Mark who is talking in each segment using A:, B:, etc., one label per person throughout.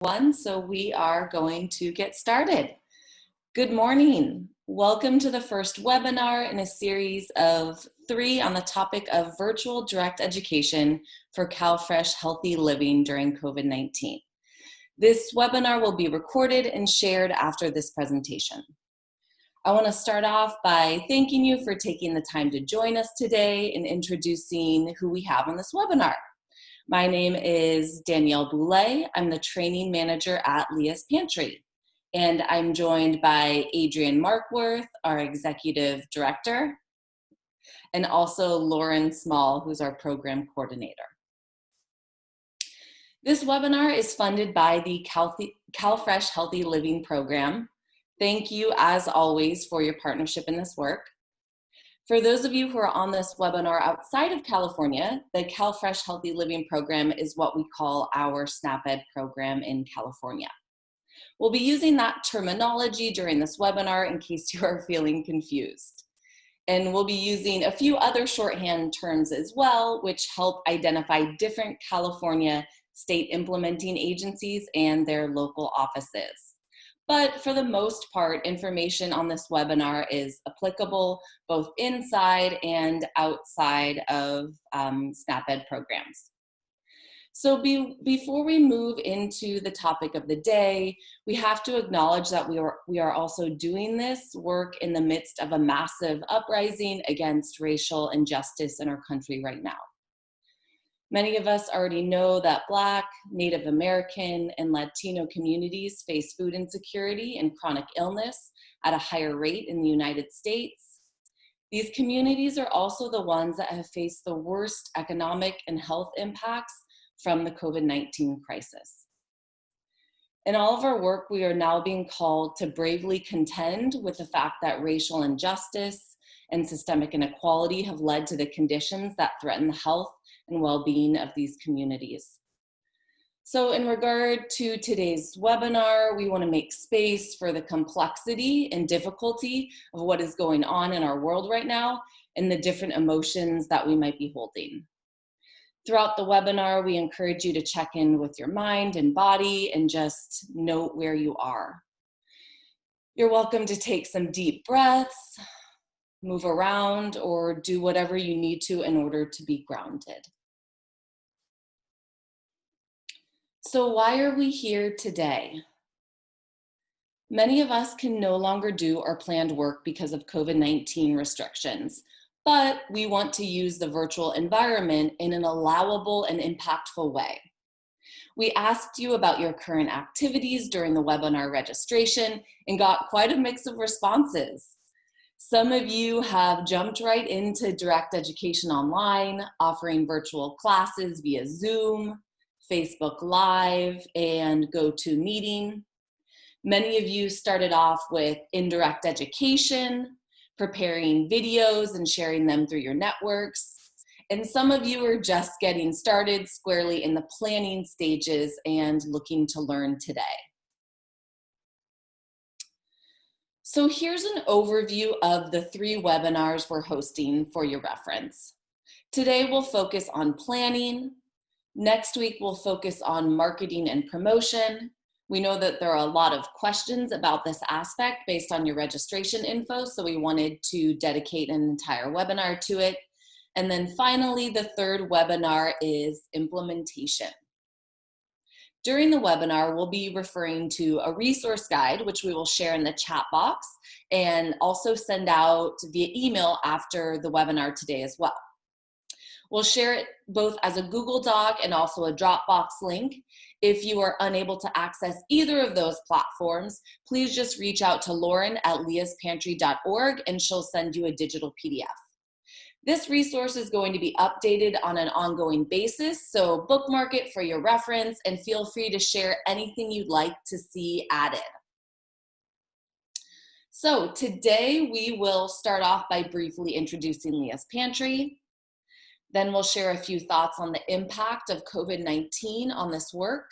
A: So we are going to get started. Good morning. Welcome to the first webinar in a series of 3 on the topic of virtual direct education for CalFresh Healthy Living during COVID-19. This webinar will be recorded and shared after this presentation. I want to start off by thanking you for taking the time to join us today and introducing who we have on this webinar. My name is Danielle Boulay. I'm the training manager at Leah's Pantry. And I'm joined by Adrienne Markworth, our executive director, and also Lauren Small, who's our program coordinator. This webinar is funded by the CalFresh Healthy Living program. Thank you, as always, for your partnership in this work. For those of you who are on this webinar outside of California, the CalFresh Healthy Living program is what we call our SNAP-Ed program in California. We'll be using that terminology during this webinar in case you are feeling confused. And we'll be using a few other shorthand terms as well, which help identify different California state implementing agencies and their local offices. But for the most part, information on this webinar is applicable both inside and outside of SNAP-Ed programs. So before we move into the topic of the day, we have to acknowledge that we are also doing this work in the midst of a massive uprising against racial injustice in our country right now. Many of us already know that Black, Native American, and Latino communities face food insecurity and chronic illness at a higher rate in the United States. These communities are also the ones that have faced the worst economic and health impacts from the COVID-19 crisis. In all of our work, we are now being called to bravely contend with the fact that racial injustice and systemic inequality have led to the conditions that threaten the health and well-being of these communities. So in regard to today's webinar, we want to make space for the complexity and difficulty of what is going on in our world right now and the different emotions that we might be holding. Throughout the webinar, we encourage you to check in with your mind and body and just note where you are. You're welcome to take some deep breaths, move around, or do whatever you need to in order to be grounded. So why are we here today? Many of us can no longer do our planned work because of COVID-19 restrictions, but we want to use the virtual environment in an allowable and impactful way. We asked you about your current activities during the webinar registration and got quite a mix of responses. Some of you have jumped right into direct education online, offering virtual classes via Zoom, Facebook Live, and GoToMeeting. Many of you started off with indirect education, preparing videos and sharing them through your networks. And some of you are just getting started squarely in the planning stages and looking to learn today. So here's an overview of the 3 webinars we're hosting for your reference. Today we'll focus on planning. Next week we'll focus on marketing and promotion. We know that there are a lot of questions about this aspect based on your registration info, so we wanted to dedicate an entire webinar to it. And then finally, the 3rd webinar is implementation. During the webinar, we'll be referring to a resource guide, which we will share in the chat box and also send out via email after the webinar today as well. We'll share it both as a Google Doc and also a Dropbox link. If you are unable to access either of those platforms, please just reach out to Lauren at leaspantry.org and she'll send you a digital PDF. This resource is going to be updated on an ongoing basis, so bookmark it for your reference and feel free to share anything you'd like to see added. So today we will start off by briefly introducing Leah's Pantry. Then we'll share a few thoughts on the impact of COVID-19 on this work.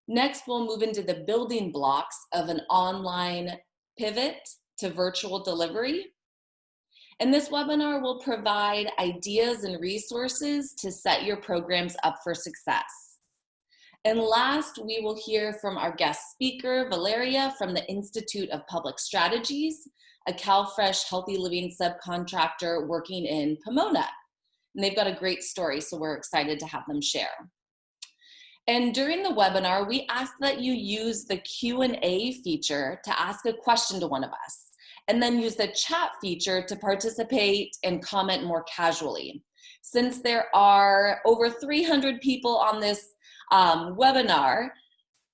A: Next, we'll move into the building blocks of an online pivot to virtual delivery. And this webinar will provide ideas and resources to set your programs up for success. And last, we will hear from our guest speaker, Valeria from the Institute of Public Strategies, a CalFresh Healthy Living subcontractor working in Pomona. And they've got a great story, so we're excited to have them share. And during the webinar, we ask that you use the Q&A feature to ask a question to one of us, and then use the chat feature to participate and comment more casually. Since there are over 300 people on this webinar,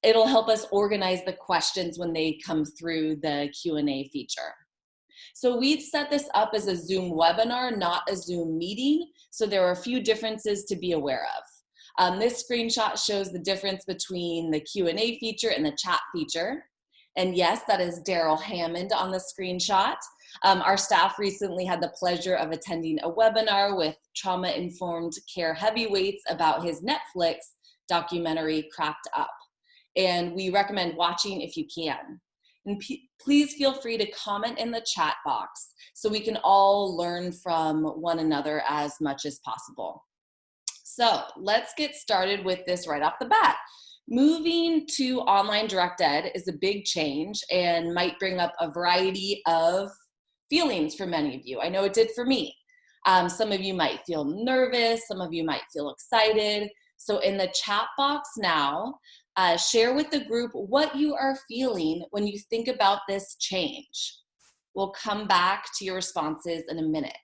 A: it'll help us organize the questions when they come through the Q&A feature. So we've set this up as a Zoom webinar, not a Zoom meeting, so there are a few differences to be aware of. This screenshot shows the difference between the Q&A feature and the chat feature. And yes, that is Daryl Hammond on the screenshot. Our staff recently had the pleasure of attending a webinar with trauma-informed care heavyweights about his Netflix documentary, Cracked Up. And we recommend watching if you can. And please feel free to comment in the chat box so we can all learn from one another as much as possible. So let's get started with this right off the bat. Moving to online direct ed is a big change and might bring up a variety of feelings for many of you. I know it did for me. Some of you might feel nervous, some of you might feel excited. So in the chat box now, share with the group what you are feeling when you think about this change. We'll come back to your responses in a minute.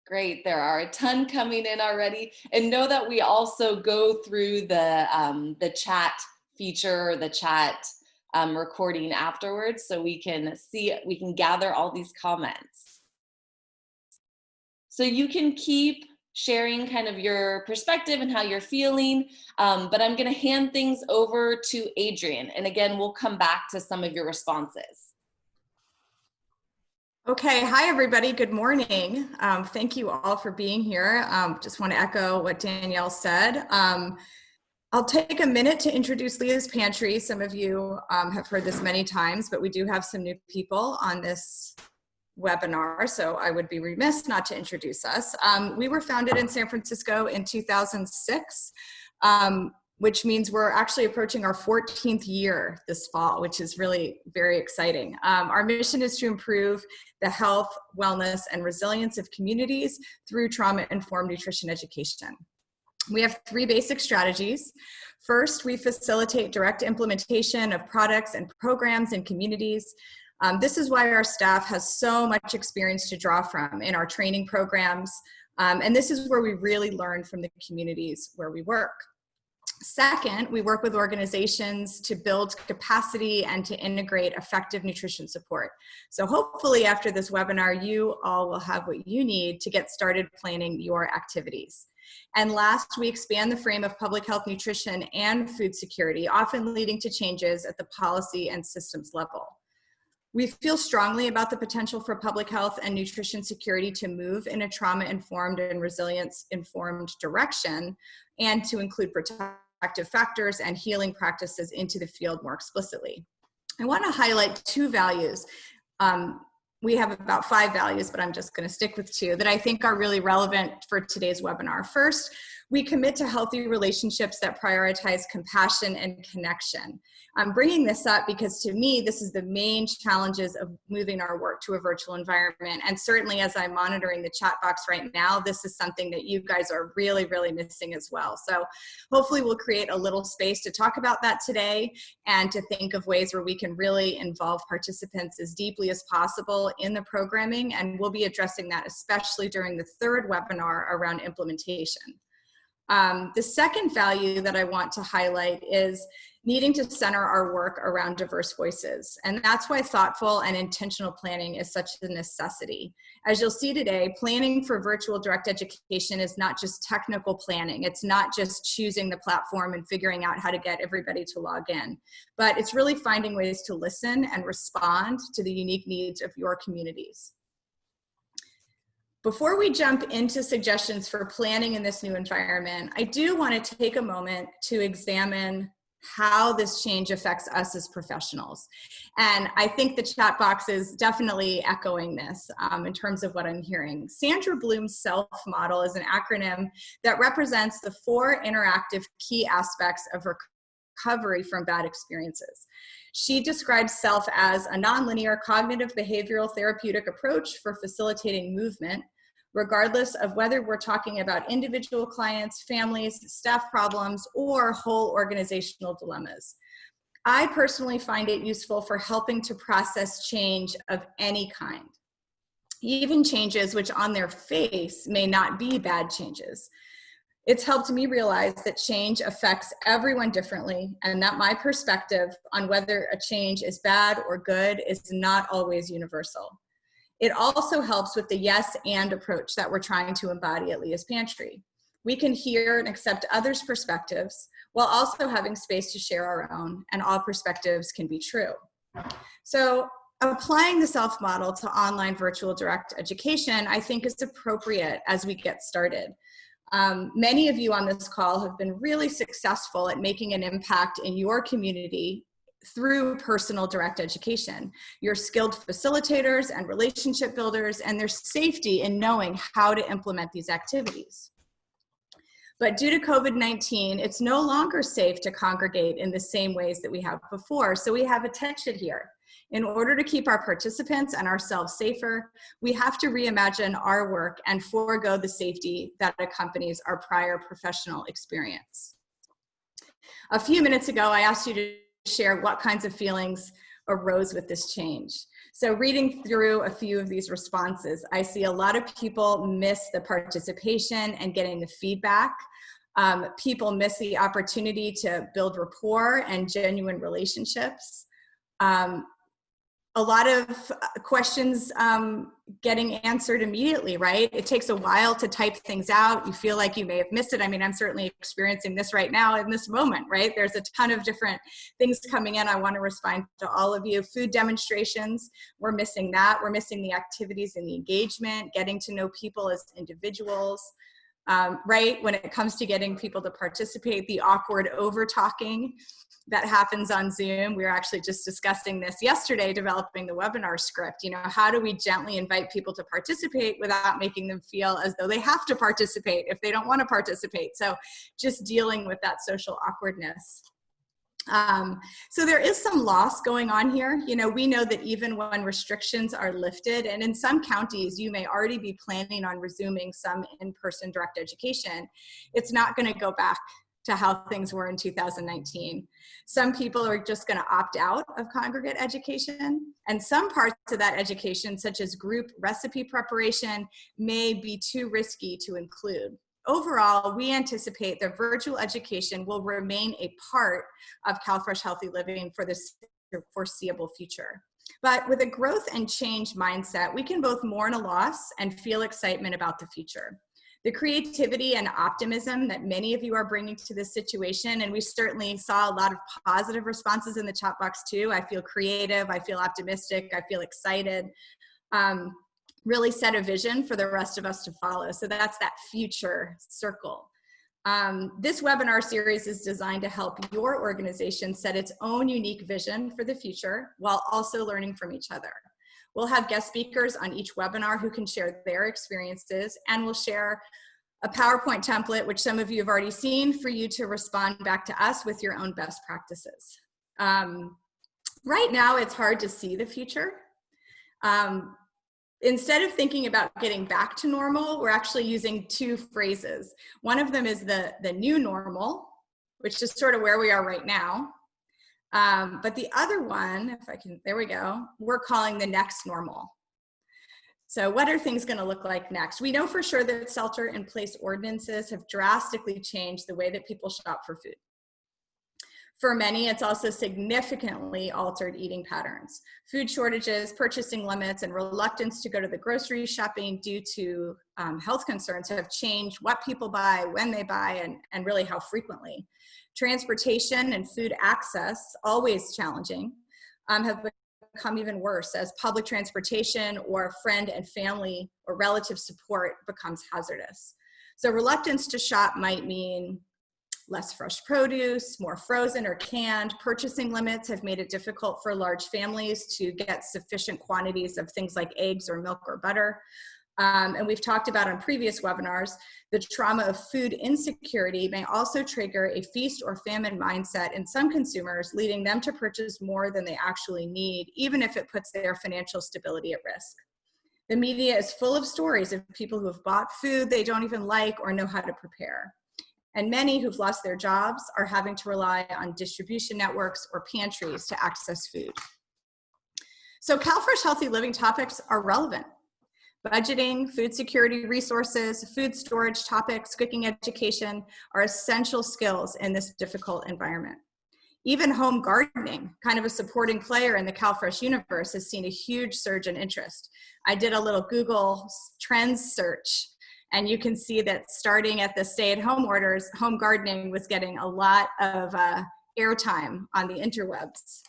A: Great, there are a ton coming in already. And know that we also go through the chat feature, or the chat recording afterwards, so we can gather all these comments. So you can keep sharing kind of your perspective and how you're feeling, but I'm gonna hand things over to Adrian. And again, we'll come back to some of your responses.
B: Okay, hi everybody, good morning. Thank you all for being here. Just want to echo what Danielle said. I'll take a minute to introduce Leah's Pantry. Some of you have heard this many times, but we do have some new people on this webinar, so I would be remiss not to introduce us. We were founded in San Francisco in 2006. Which means we're actually approaching our 14th year this fall, which is really very exciting. Our mission is to improve the health, wellness, and resilience of communities through trauma-informed nutrition education. We have 3 basic strategies. First, we facilitate direct implementation of products and programs in communities. This is why our staff has so much experience to draw from in our training programs, and this is where we really learn from the communities where we work. Second, we work with organizations to build capacity and to integrate effective nutrition support. So hopefully after this webinar, you all will have what you need to get started planning your activities. And last, we expand the frame of public health nutrition and food security, often leading to changes at the policy and systems level. We feel strongly about the potential for public health and nutrition security to move in a trauma-informed and resilience-informed direction, and to include protective factors and healing practices into the field more explicitly. I want to highlight 2 values. We have about 5 values, but I'm just going to stick with 2 that I think are really relevant for today's webinar. First, we commit to healthy relationships that prioritize compassion and connection. I'm bringing this up because to me, this is the main challenges of moving our work to a virtual environment. And certainly as I'm monitoring the chat box right now, this is something that you guys are really, really missing as well. So hopefully we'll create a little space to talk about that today and to think of ways where we can really involve participants as deeply as possible in the programming. And we'll be addressing that especially during the 3rd webinar around implementation. The second value that I want to highlight is needing to center our work around diverse voices. And that's why thoughtful and intentional planning is such a necessity. As you'll see today, planning for virtual direct education is not just technical planning. It's not just choosing the platform and figuring out how to get everybody to log in, but it's really finding ways to listen and respond to the unique needs of your communities. Before we jump into suggestions for planning in this new environment, I do want to take a moment to examine how this change affects us as professionals. And I think the chat box is definitely echoing this in terms of what I'm hearing. Sandra Bloom's SELF model is an acronym that represents the 4 interactive key aspects of recovery from bad experiences. She describes SELF as a nonlinear cognitive behavioral therapeutic approach for facilitating movement, regardless of whether we're talking about individual clients, families, staff problems, or whole organizational dilemmas. I personally find it useful for helping to process change of any kind, even changes which on their face may not be bad changes. It's helped me realize that change affects everyone differently, and that my perspective on whether a change is bad or good is not always universal. It also helps with the yes and approach that we're trying to embody at Leah's Pantry. We can hear and accept others' perspectives while also having space to share our own, and all perspectives can be true. So applying the SELF model to online virtual direct education, I think is appropriate as we get started. Many of you on this call have been really successful at making an impact in your community through personal direct education. You're skilled facilitators and relationship builders, and there's safety in knowing how to implement these activities. But due to COVID-19, it's no longer safe to congregate in the same ways that we have before, so we have a tension here. In order to keep our participants and ourselves safer, we have to reimagine our work and forego the safety that accompanies our prior professional experience. A few minutes ago, I asked you to share what kinds of feelings arose with this change. So reading through a few of these responses, I see a lot of people miss the participation and getting the feedback. People miss the opportunity to build rapport and genuine relationships. A lot of questions getting answered immediately, right? It takes a while to type things out. You feel like you may have missed it. I mean, I'm certainly experiencing this right now in this moment, right? There's a ton of different things coming in. I want to respond to all of you. Food demonstrations, we're missing that. We're missing the activities and the engagement, getting to know people as individuals. Right? When it comes to getting people to participate, the awkward over-talking that happens on Zoom. We were actually just discussing this yesterday, developing the webinar script. You know, how do we gently invite people to participate without making them feel as though they have to participate if they don't want to participate? So just dealing with that social awkwardness. So there is some loss going on here. You know, we know that even when restrictions are lifted, and in some counties, you may already be planning on resuming some in-person direct education, it's not going to go back to how things were in 2019. Some people are just going to opt out of congregate education, and some parts of that education, such as group recipe preparation, may be too risky to include. Overall, we anticipate that virtual education will remain a part of CalFresh Healthy Living for the foreseeable future. But with a growth and change mindset, we can both mourn a loss and feel excitement about the future. The creativity and optimism that many of you are bringing to this situation, and we certainly saw a lot of positive responses in the chat box too. I feel creative, I feel optimistic, I feel excited. Really set a vision for the rest of us to follow. So that's that future circle. This webinar series is designed to help your organization set its own unique vision for the future while also learning from each other. We'll have guest speakers on each webinar who can share their experiences, and we'll share a PowerPoint template, which some of you have already seen, for you to respond back to us with your own best practices. Right now, it's hard to see the future. Instead of thinking about getting back to normal, we're actually using two phrases. One of them is the new normal, which is sort of where we are right now. But the other one, if I can, there we go, we're calling the next normal. So what are things going to look like next? We know for sure that shelter-in-place ordinances have drastically changed the way that people shop for food. For many, it's also significantly altered eating patterns. Food shortages, purchasing limits, and reluctance to go to the grocery shopping due to health concerns have changed what people buy, when they buy, and really how frequently. Transportation and food access, always challenging, have become even worse as public transportation or friend and family or relative support becomes hazardous. So reluctance to shop might mean less fresh produce, more frozen or canned. Purchasing limits have made it difficult for large families to get sufficient quantities of things like eggs or milk or butter. And we've talked about on previous webinars, the trauma of food insecurity may also trigger a feast or famine mindset in some consumers, leading them to purchase more than they actually need, even if it puts their financial stability at risk. The media is full of stories of people who have bought food they don't even like or know how to prepare. And many who've lost their jobs are having to rely on distribution networks or pantries to access food. So CalFresh Healthy Living topics are relevant. Budgeting, food security resources, food storage topics, cooking education are essential skills in this difficult environment. Even home gardening, kind of a supporting player in the CalFresh universe, has seen a huge surge in interest. I did a little Google Trends search, and you can see that starting at the stay-at-home orders, home gardening was getting a lot of airtime on the interwebs.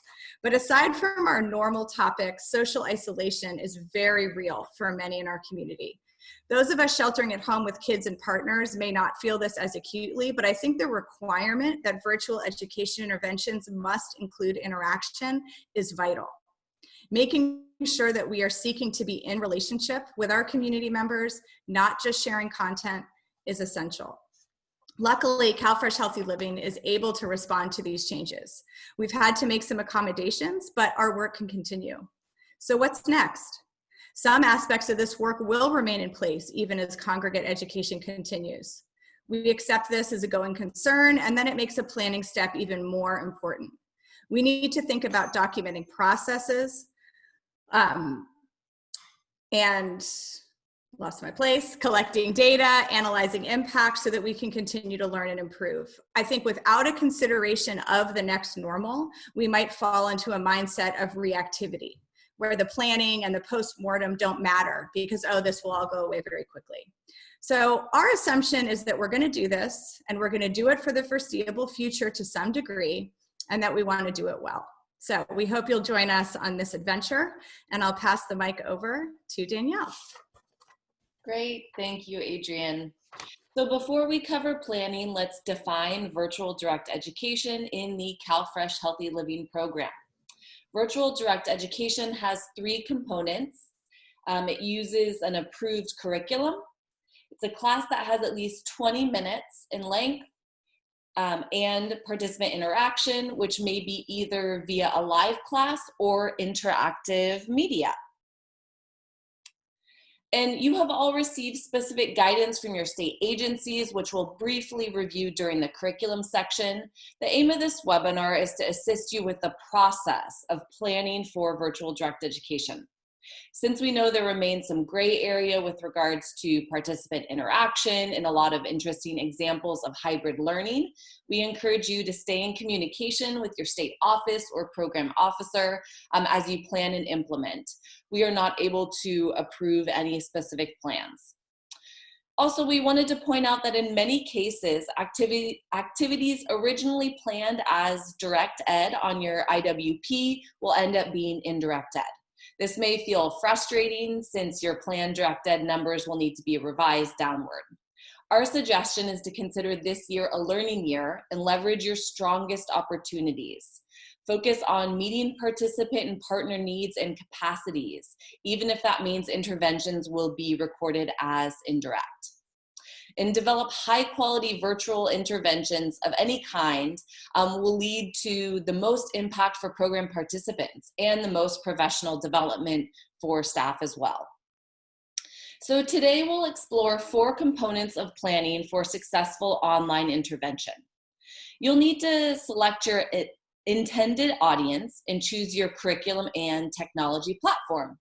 B: But aside from our normal topics, social isolation is very real for many in our community. Those of us sheltering at home with kids and partners may not feel this as acutely, but I think the requirement that virtual education interventions must include interaction is vital. Making sure that we are seeking to be in relationship with our community members, not just sharing content, is essential. Luckily, CalFresh Healthy Living is able to respond to these changes. We've had to make some accommodations, but our work can continue. So what's next? Some aspects of this work will remain in place even as congregate education continues. We accept this as a going concern, and then it makes a planning step even more important. We need to think about documenting processes and lost my place, collecting data, analyzing impact so that we can continue to learn and improve. I think without a consideration of the next normal, we might fall into a mindset of reactivity, where the planning and the post-mortem don't matter because, oh, this will all go away very quickly. So our assumption is that we're going to do this, and we're going to do it for the foreseeable future to some degree, and that we want to do it well. So we hope you'll join us on this adventure, and I'll pass the mic over to Danielle.
A: Great, thank you, Adrienne. So before we cover planning, let's define virtual direct education in the CalFresh Healthy Living program. Virtual direct education has 3 components. It uses an approved curriculum. It's a class that has at least 20 minutes in length and participant interaction, which may be either via a live class or interactive media. And you have all received specific guidance from your state agencies, which we'll briefly review during the curriculum section. The aim of this webinar is to assist you with the process of planning for virtual direct education. Since we know there remains some gray area with regards to participant interaction and a lot of interesting examples of hybrid learning, we encourage you to stay in communication with your state office or program officer as you plan and implement. We are not able to approve any specific plans. Also, we wanted to point out that in many cases, activities originally planned as direct ed on your IWP will end up being indirect ed. This may feel frustrating since your planned direct ed numbers will need to be revised downward. Our suggestion is to consider this year a learning year and leverage your strongest opportunities. Focus on meeting participant and partner needs and capacities, even if that means interventions will be recorded as indirect. And develop high quality virtual interventions of any kind will lead to the most impact for program participants and the most professional development for staff as well. So today we'll explore 4 components of planning for successful online intervention. You'll need to select your intended audience and choose your curriculum and technology platform.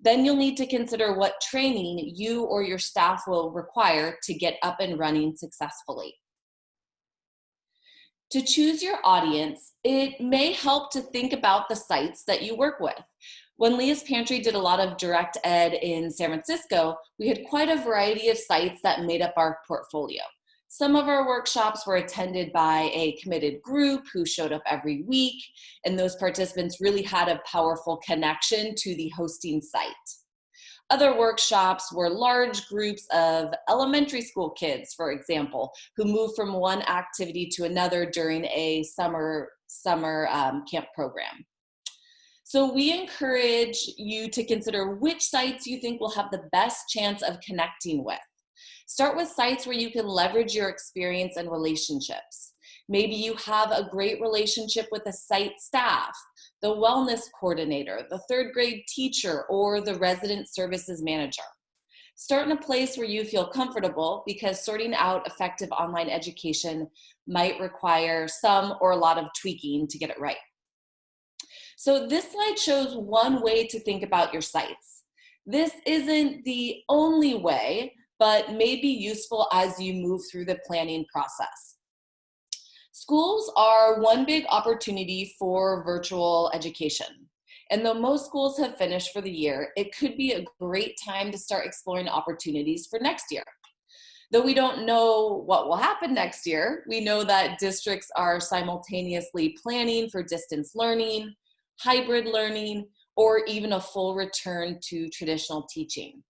A: Then you'll need to consider what training you or your staff will require to get up and running successfully. To choose your audience, it may help to think about the sites that you work with. When Leah's Pantry did a lot of direct ed in San Francisco, we had quite a variety of sites that made up our portfolio. Some of our workshops were attended by a committed group who showed up every week, and those participants really had a powerful connection to the hosting site. Other workshops were large groups of elementary school kids, for example, who moved from one activity to another during a summer camp program. So we encourage you to consider which sites you think will have the best chance of connecting with. Start with sites where you can leverage your experience and relationships. Maybe you have a great relationship with the site staff, the wellness coordinator, the third grade teacher, or the resident services manager. Start in a place where you feel comfortable, because sorting out effective online education might require some or a lot of tweaking to get it right. So this slide shows one way to think about your sites. This isn't the only way, but may be useful as you move through the planning process. Schools are one big opportunity for virtual education. And though most schools have finished for the year, it could be a great time to start exploring opportunities for next year. Though we don't know what will happen next year, we know that districts are simultaneously planning for distance learning, hybrid learning, or even a full return to traditional teaching.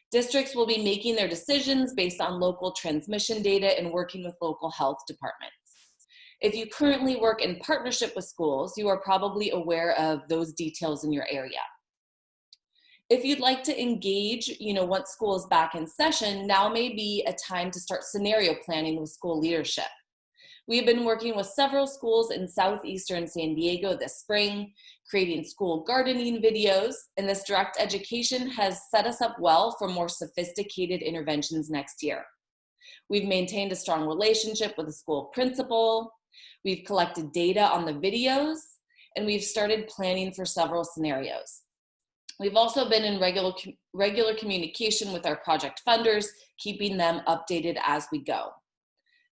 A: Districts will be making their decisions based on local transmission data and working with local health departments. If you currently work in partnership with schools, you are probably aware of those details in your area. If you'd like to engage, once school is back in session, now may be a time to start scenario planning with school leadership. We've been working with several schools in southeastern San Diego this spring, creating school gardening videos, and this direct education has set us up well for more sophisticated interventions next year. We've maintained a strong relationship with the school principal, we've collected data on the videos, and we've started planning for several scenarios. We've also been in regular communication with our project funders, keeping them updated as we go.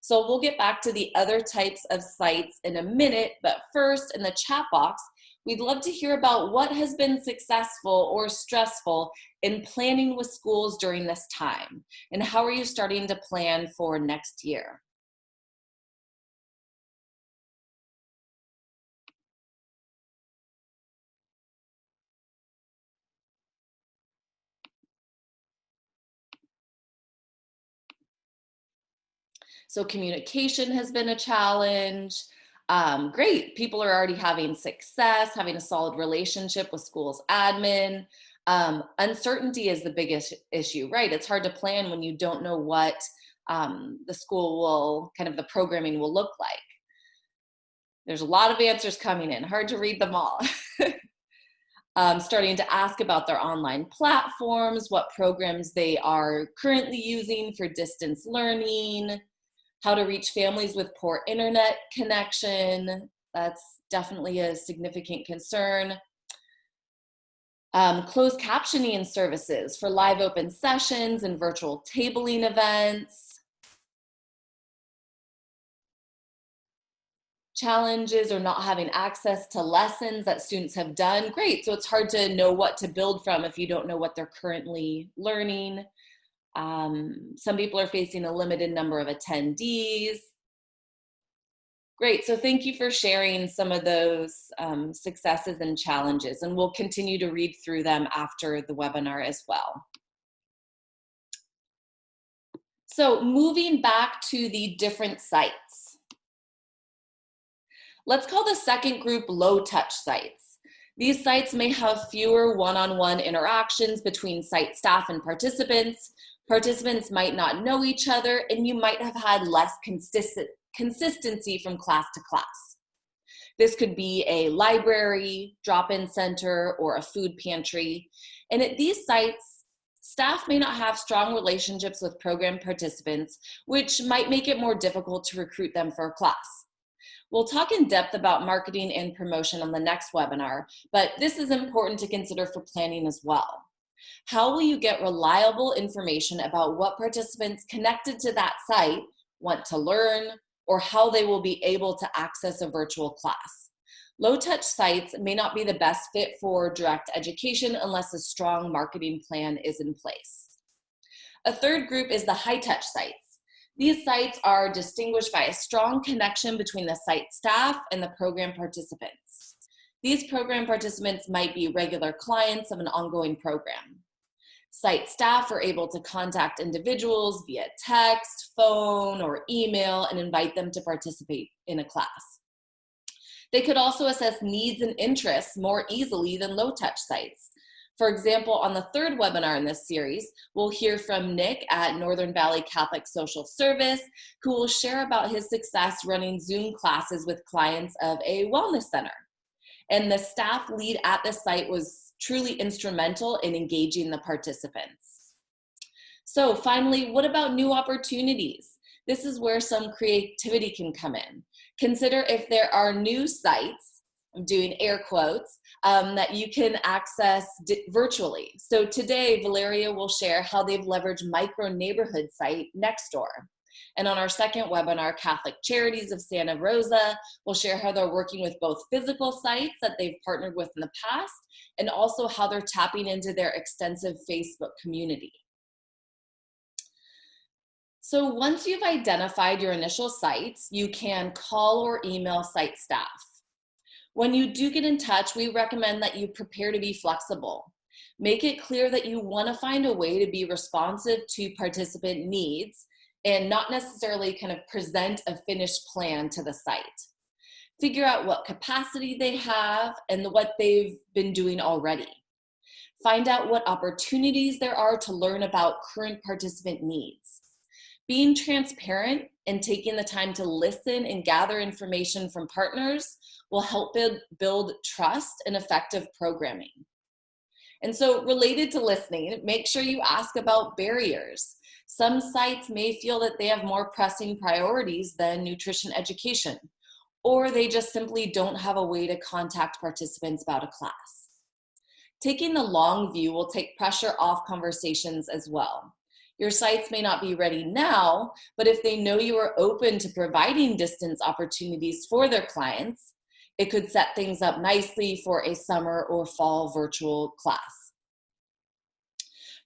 A: So we'll get back to the other types of sites in a minute, but first, in the chat box, we'd love to hear about what has been successful or stressful in planning with schools during this time, and how are you starting to plan for next year? So communication has been a challenge. Great, people are already having success, having a solid relationship with school's admin. Uncertainty is the biggest issue, right? It's hard to plan when you don't know what the school will, the programming will look like. There's a lot of answers coming in, hard to read them all. Starting to ask about their online platforms, what programs they are currently using for distance learning, how to reach families with poor internet connection. That's definitely a significant concern. Closed captioning services for live open sessions and virtual tabling events. Challenges or not having access to lessons that students have done. Great, so it's hard to know what to build from if you don't know what they're currently learning. Some people are facing a limited number of attendees. Great, so thank you for sharing some of those successes and challenges, and we'll continue to read through them after the webinar as well. So moving back to the different sites. Let's call the second group low-touch sites. These sites may have fewer one-on-one interactions between site staff and participants. Participants might not know each other, and you might have had less consistency from class to class. This could be a library, drop-in center, or a food pantry. And at these sites, staff may not have strong relationships with program participants, which might make it more difficult to recruit them for a class. We'll talk in depth about marketing and promotion on the next webinar, but this is important to consider for planning as well. How will you get reliable information about what participants connected to that site want to learn, or how they will be able to access a virtual class? Low-touch sites may not be the best fit for direct education unless a strong marketing plan is in place. A third group is the high-touch sites. These sites are distinguished by a strong connection between the site staff and the program participants. These program participants might be regular clients of an ongoing program. Site staff are able to contact individuals via text, phone, or email and invite them to participate in a class. They could also assess needs and interests more easily than low-touch sites. For example, on the third webinar in this series, we'll hear from Nick at Northern Valley Catholic Social Service, who will share about his success running Zoom classes with clients of a wellness center. And the staff lead at the site was truly instrumental in engaging the participants. So finally, what about new opportunities? This is where some creativity can come in. Consider if there are new sites, I'm doing air quotes, that you can access virtually. So today, Valeria will share how they've leveraged micro neighborhood site Nextdoor. And on our second webinar, Catholic Charities of Santa Rosa will share how they're working with both physical sites that they've partnered with in the past, and also how they're tapping into their extensive Facebook community. So once you've identified your initial sites, you can call or email site staff. When you do get in touch, we recommend that you prepare to be flexible. Make it clear that you want to find a way to be responsive to participant needs and not necessarily kind of present a finished plan to the site. Figure out what capacity they have and what they've been doing already. Find out what opportunities there are to learn about current participant needs. Being transparent and taking the time to listen and gather information from partners will help build trust and effective programming. And so related to listening, make sure you ask about barriers. Some sites may feel that they have more pressing priorities than nutrition education, or they just simply don't have a way to contact participants about a class. Taking the long view will take pressure off conversations as well. Your sites may not be ready now, but if they know you are open to providing distance opportunities for their clients, it could set things up nicely for a summer or fall virtual class.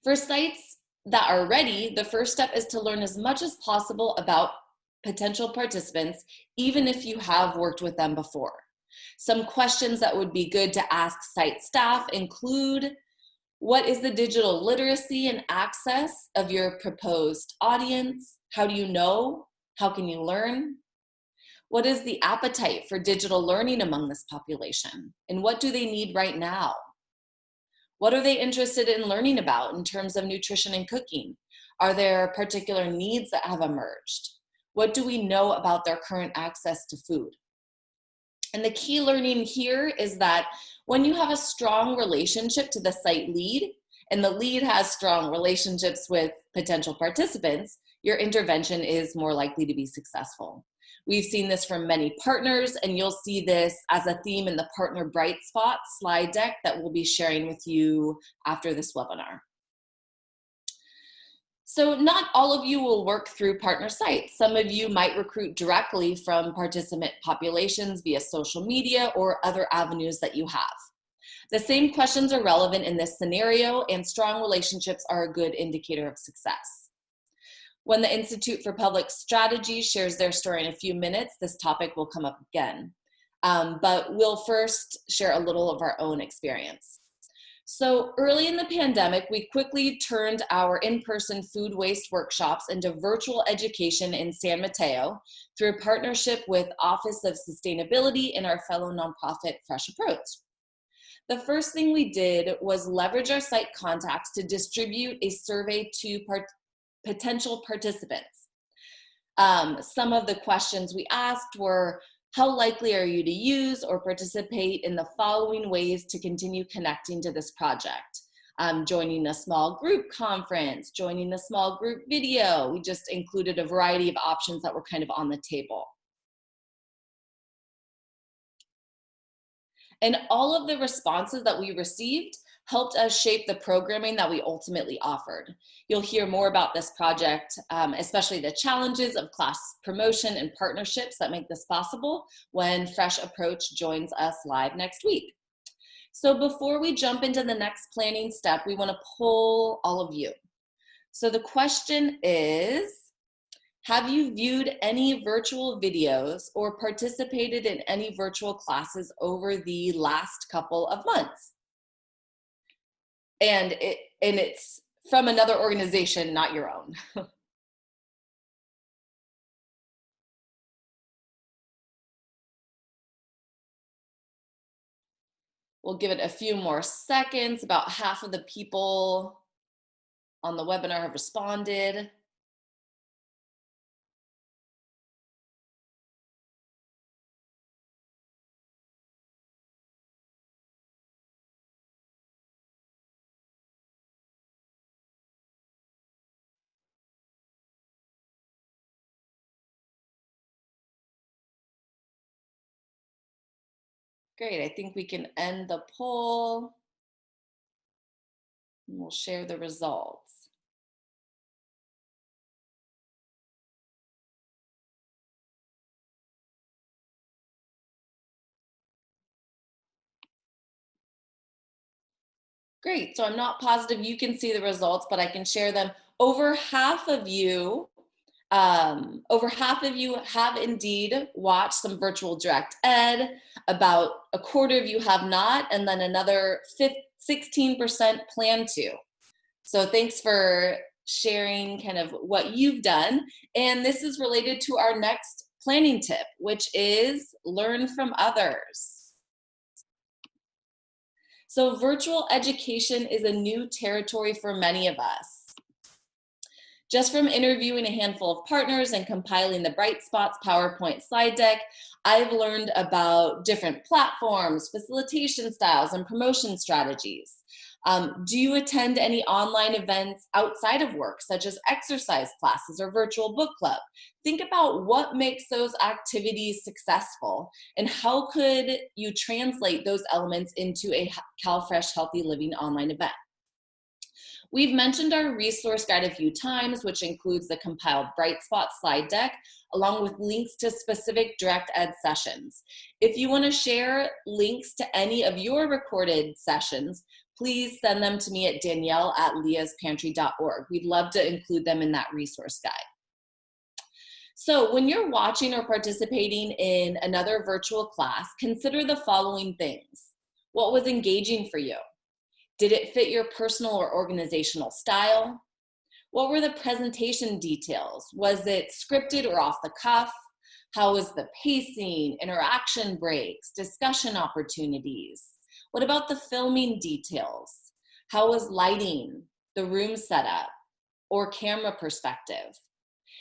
A: For sites that are ready, the first step is to learn as much as possible about potential participants, even if you have worked with them before. Some questions that would be good to ask site staff include, what is the digital literacy and access of your proposed audience? How do you know? How can you learn? What is the appetite for digital learning among this population? And what do they need right now? What are they interested in learning about in terms of nutrition and cooking? Are there particular needs that have emerged? What do we know about their current access to food? And the key learning here is that when you have a strong relationship to the site lead, and the lead has strong relationships with potential participants, your intervention is more likely to be successful. We've seen this from many partners, and you'll see this as a theme in the Partner Bright Spot slide deck that we'll be sharing with you after this webinar. So not all of you will work through partner sites. Some of you might recruit directly from participant populations via social media or other avenues that you have. The same questions are relevant in this scenario, and strong relationships are a good indicator of success. When the Institute for Public Strategy shares their story in a few minutes, this topic will come up again. But we'll first share a little of our own experience. So early in the pandemic, we quickly turned our in-person food waste workshops into virtual education in San Mateo through a partnership with Office of Sustainability and our fellow nonprofit Fresh Approach. The first thing we did was leverage our site contacts to distribute a survey to potential participants. Some of the questions we asked were, how likely are you to use or participate in the following ways to continue connecting to this project? Joining a small group conference, joining a small group video. We just included a variety of options that were kind of on the table. And all of the responses that we received helped us shape the programming that we ultimately offered. You'll hear more about this project, especially the challenges of class promotion and partnerships that make this possible when Fresh Approach joins us live next week. So before we jump into the next planning step, we want to poll all of you. So the question is, Have you viewed any virtual videos or participated in any virtual classes over the last couple of months? And it's from another organization, not your own. We'll give it a few more seconds. About half of the people on the webinar have responded. Great, I think we can end the poll and we'll share the results. Great, so I'm not positive you can see the results, but I can share them. Over half of you have indeed watched some virtual direct ed. About a quarter of you have not, and then another 16% plan to. So thanks for sharing kind of what you've done. And this is related to our next planning tip, which is learn from others. So virtual education is a new territory for many of us. Just from interviewing a handful of partners and compiling the Bright Spots PowerPoint slide deck, I've learned about different platforms, facilitation styles, and promotion strategies. Do you attend any online events outside of work, such as exercise classes or virtual book club? Think about what makes those activities successful and how could you translate those elements into a CalFresh Healthy Living online event. We've mentioned our resource guide a few times, which includes the compiled Bright Spot slide deck, along with links to specific direct ed sessions. If you want to share links to any of your recorded sessions, please send them to me at danielle@leaspantry.org. We'd love to include them in that resource guide. So when you're watching or participating in another virtual class, consider the following things. What was engaging for you? Did it fit your personal or organizational style? What were the presentation details? Was it scripted or off the cuff? How was the pacing, interaction breaks, discussion opportunities? What about the filming details? How was lighting, the room setup, or camera perspective?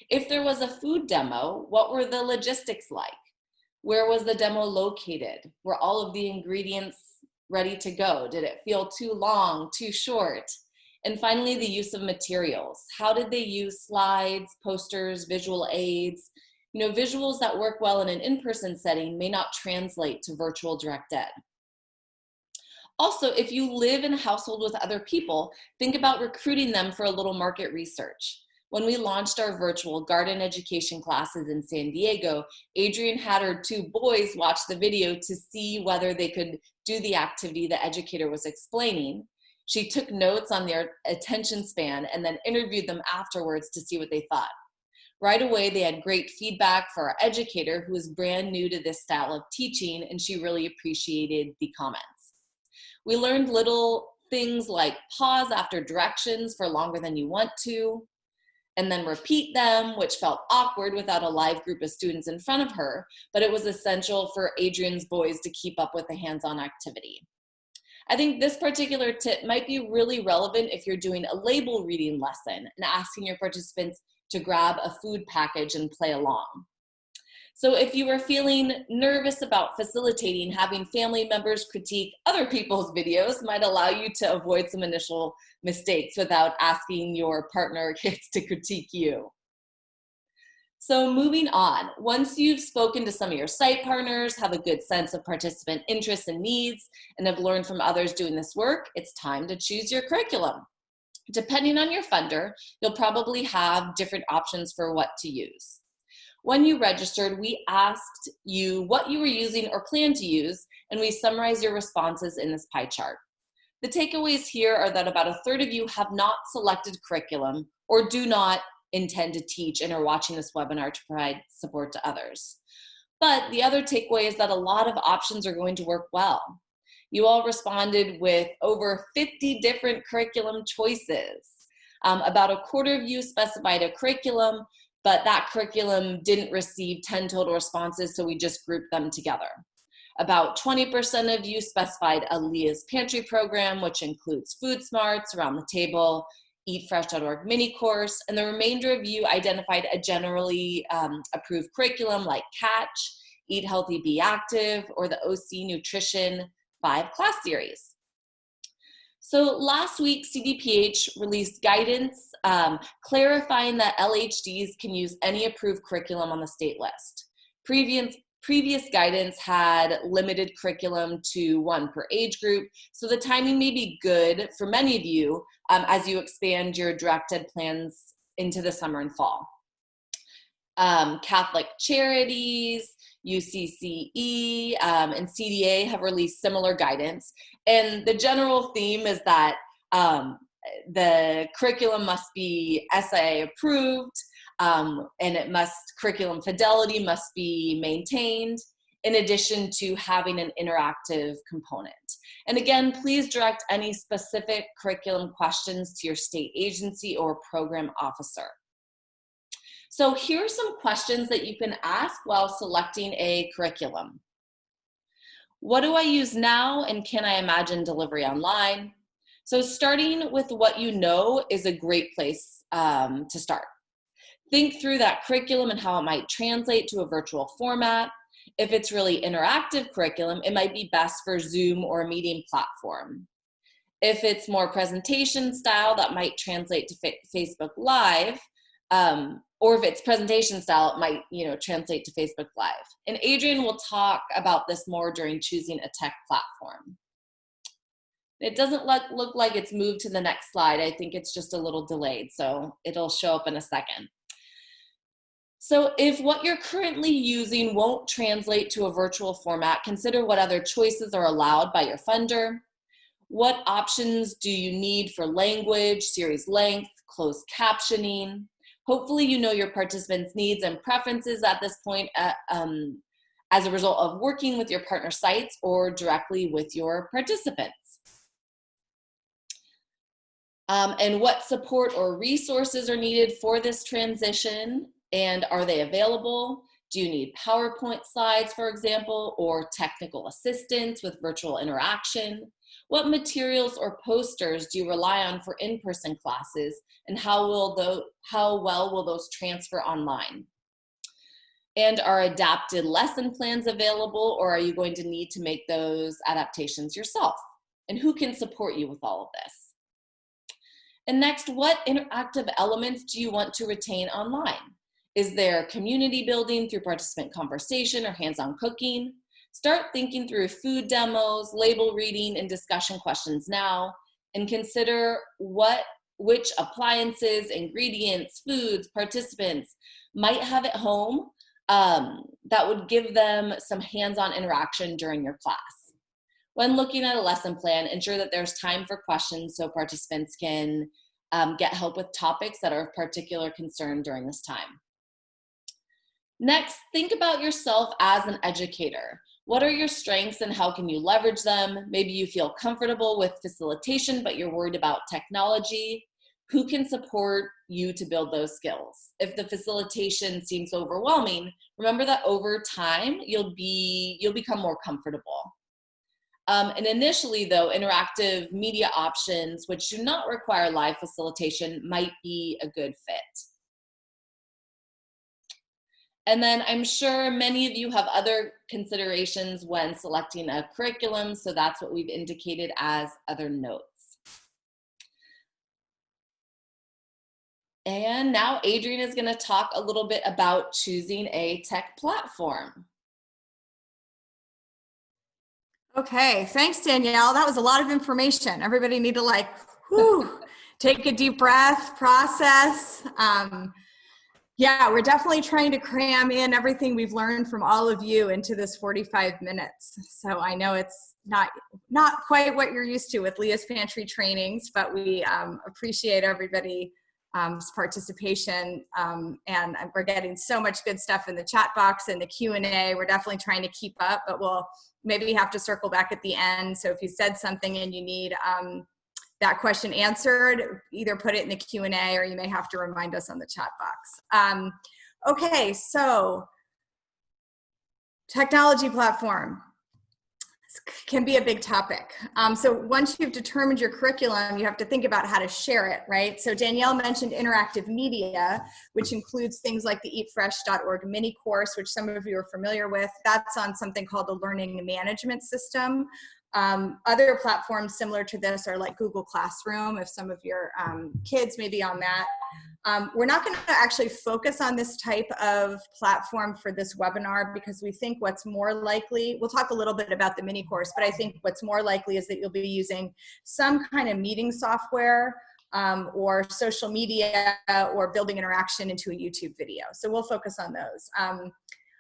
A: If there was a food demo, what were the logistics like? Where was the demo located? Were all of the ingredients ready to go? Did it feel too long, too short? And finally, the use of materials. How did they use slides, posters, visual aids? You know, visuals that work well in an in-person setting may not translate to virtual direct ed. Also, if you live in a household with other people, think about recruiting them for a little market research. When we launched our virtual garden education classes in San Diego, Adrienne had her 2 boys watch the video to see whether they could do the activity the educator was explaining. She took notes on their attention span and then interviewed them afterwards to see what they thought. Right away, they had great feedback for our educator, who was brand new to this style of teaching, and she really appreciated the comments. We learned little things like pause after directions for longer than you want to, and then repeat them, which felt awkward without a live group of students in front of her, but it was essential for Adrienne's boys to keep up with the hands-on activity. I think this particular tip might be really relevant if you're doing a label reading lesson and asking your participants to grab a food package and play along. So if you are feeling nervous about facilitating, having family members critique other people's videos might allow you to avoid some initial mistakes without asking your partner or kids to critique you. So moving on, once you've spoken to some of your site partners, have a good sense of participant interests and needs, and have learned from others doing this work, it's time to choose your curriculum. Depending on your funder, you'll probably have different options for what to use. When you registered, we asked you what you were using or plan to use, and we summarized your responses in this pie chart. The takeaways here are that about a third of you have not selected curriculum or do not intend to teach and are watching this webinar to provide support to others. But the other takeaway is that a lot of options are going to work well. You all responded with over 50 different curriculum choices. About a quarter of you specified a curriculum, but that curriculum didn't receive 10 total responses, so we just grouped them together. About 20% of you specified a Leah's Pantry program, which includes Food Smarts, Around the Table, eatfresh.org mini course, and the remainder of you identified a generally approved curriculum like Catch, Eat Healthy, Be Active, or the OC Nutrition 5 class series. So last week, CDPH released guidance clarifying that LHDs can use any approved curriculum on the state list. Previous guidance had limited curriculum to 1 per age group, so the timing may be good for many of you as you expand your direct ed plans into the summer and fall. Catholic Charities, UCCE, and CDA have released similar guidance, and the general theme is that the curriculum must be SIA approved, and curriculum fidelity must be maintained, in addition to having an interactive component. And again, please direct any specific curriculum questions to your state agency or program officer. So here are some questions that you can ask while selecting a curriculum. What do I use now, and can I imagine delivery online? So starting with what you know is a great place to start. Think through that curriculum and how it might translate to a virtual format. If it's really interactive curriculum, it might be best for Zoom or a meeting platform. If it's more presentation style, that might translate to Facebook Live, or if it's presentation style, it might translate to Facebook Live. And Adrian will talk about this more during choosing a tech platform. It doesn't look like it's moved to the next slide. I think it's just a little delayed, so it'll show up in a second. So if what you're currently using won't translate to a virtual format, consider what other choices are allowed by your funder. What options do you need for language, series length, closed captioning? Hopefully you know your participants' needs and preferences at this point as a result of working with your partner sites or directly with your participants. And what support or resources are needed for this transition, and are they available? Do you need PowerPoint slides, for example, or technical assistance with virtual interaction? What materials or posters do you rely on for in-person classes, and how well will those transfer online? And are adapted lesson plans available, or are you going to need to make those adaptations yourself? And who can support you with all of this? And next, what interactive elements do you want to retain online? Is there community building through participant conversation or hands-on cooking? Start thinking through food demos, label reading, and discussion questions now, and consider which appliances, ingredients, foods, participants might have at home that would give them some hands-on interaction during your class. When looking at a lesson plan, ensure that there's time for questions so participants can get help with topics that are of particular concern during this time. Next, think about yourself as an educator. What are your strengths and how can you leverage them? Maybe you feel comfortable with facilitation, but you're worried about technology. Who can support you to build those skills? If the facilitation seems overwhelming, remember that over time, you'll become more comfortable. And initially, though, interactive media options, which do not require live facilitation, might be a good fit. And then I'm sure many of you have other considerations when selecting a curriculum, so that's what we've indicated as other notes. And now Adrian is going to talk a little bit about choosing a tech platform.
B: Okay, thanks, Danielle. That was a lot of information. Everybody need to take a deep breath, process. Yeah, we're definitely trying to cram in everything we've learned from all of you into this 45 minutes. So I know it's not quite what you're used to with Leah's Pantry trainings, but we appreciate everybody participation, and we're getting so much good stuff in the chat box and the Q&A. We're definitely trying to keep up, but we'll maybe have to circle back at the end. So if you said something and you need that question answered, either put it in the Q&A or you may have to remind us on the chat box. Okay, so technology platform can be a big topic. So once you've determined your curriculum, you have to think about how to share it, right? So Danielle mentioned interactive media, which includes things like the eatfresh.org mini course, which some of you are familiar with. That's on something called the learning management system. Other platforms similar to this are like Google Classroom, if some of your kids may be on that. We're not going to actually focus on this type of platform for this webinar because we think what's more likely, we'll talk a little bit about the mini course, but I think what's more likely is that you'll be using some kind of meeting software or social media or building interaction into a YouTube video. So we'll focus on those.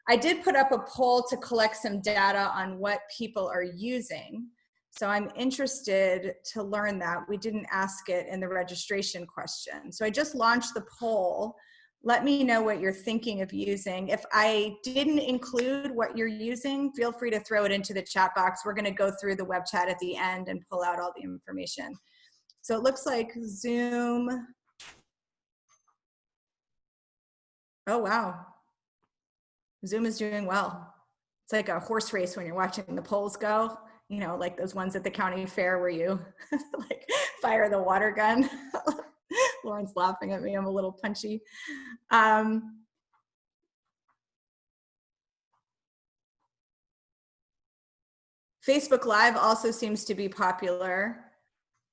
B: I did put up a poll to collect some data on what people are using. So I'm interested to learn that. We didn't ask it in the registration question. So I just launched the poll. Let me know what you're thinking of using. If I didn't include what you're using, feel free to throw it into the chat box. We're gonna go through the web chat at the end and pull out all the information. So it looks like Zoom. Oh, wow. Zoom is doing well. It's like a horse race when you're watching the polls go, you know, like those ones at the county fair where you like fire the water gun. Lauren's laughing at me, I'm a little punchy. Facebook Live also seems to be popular.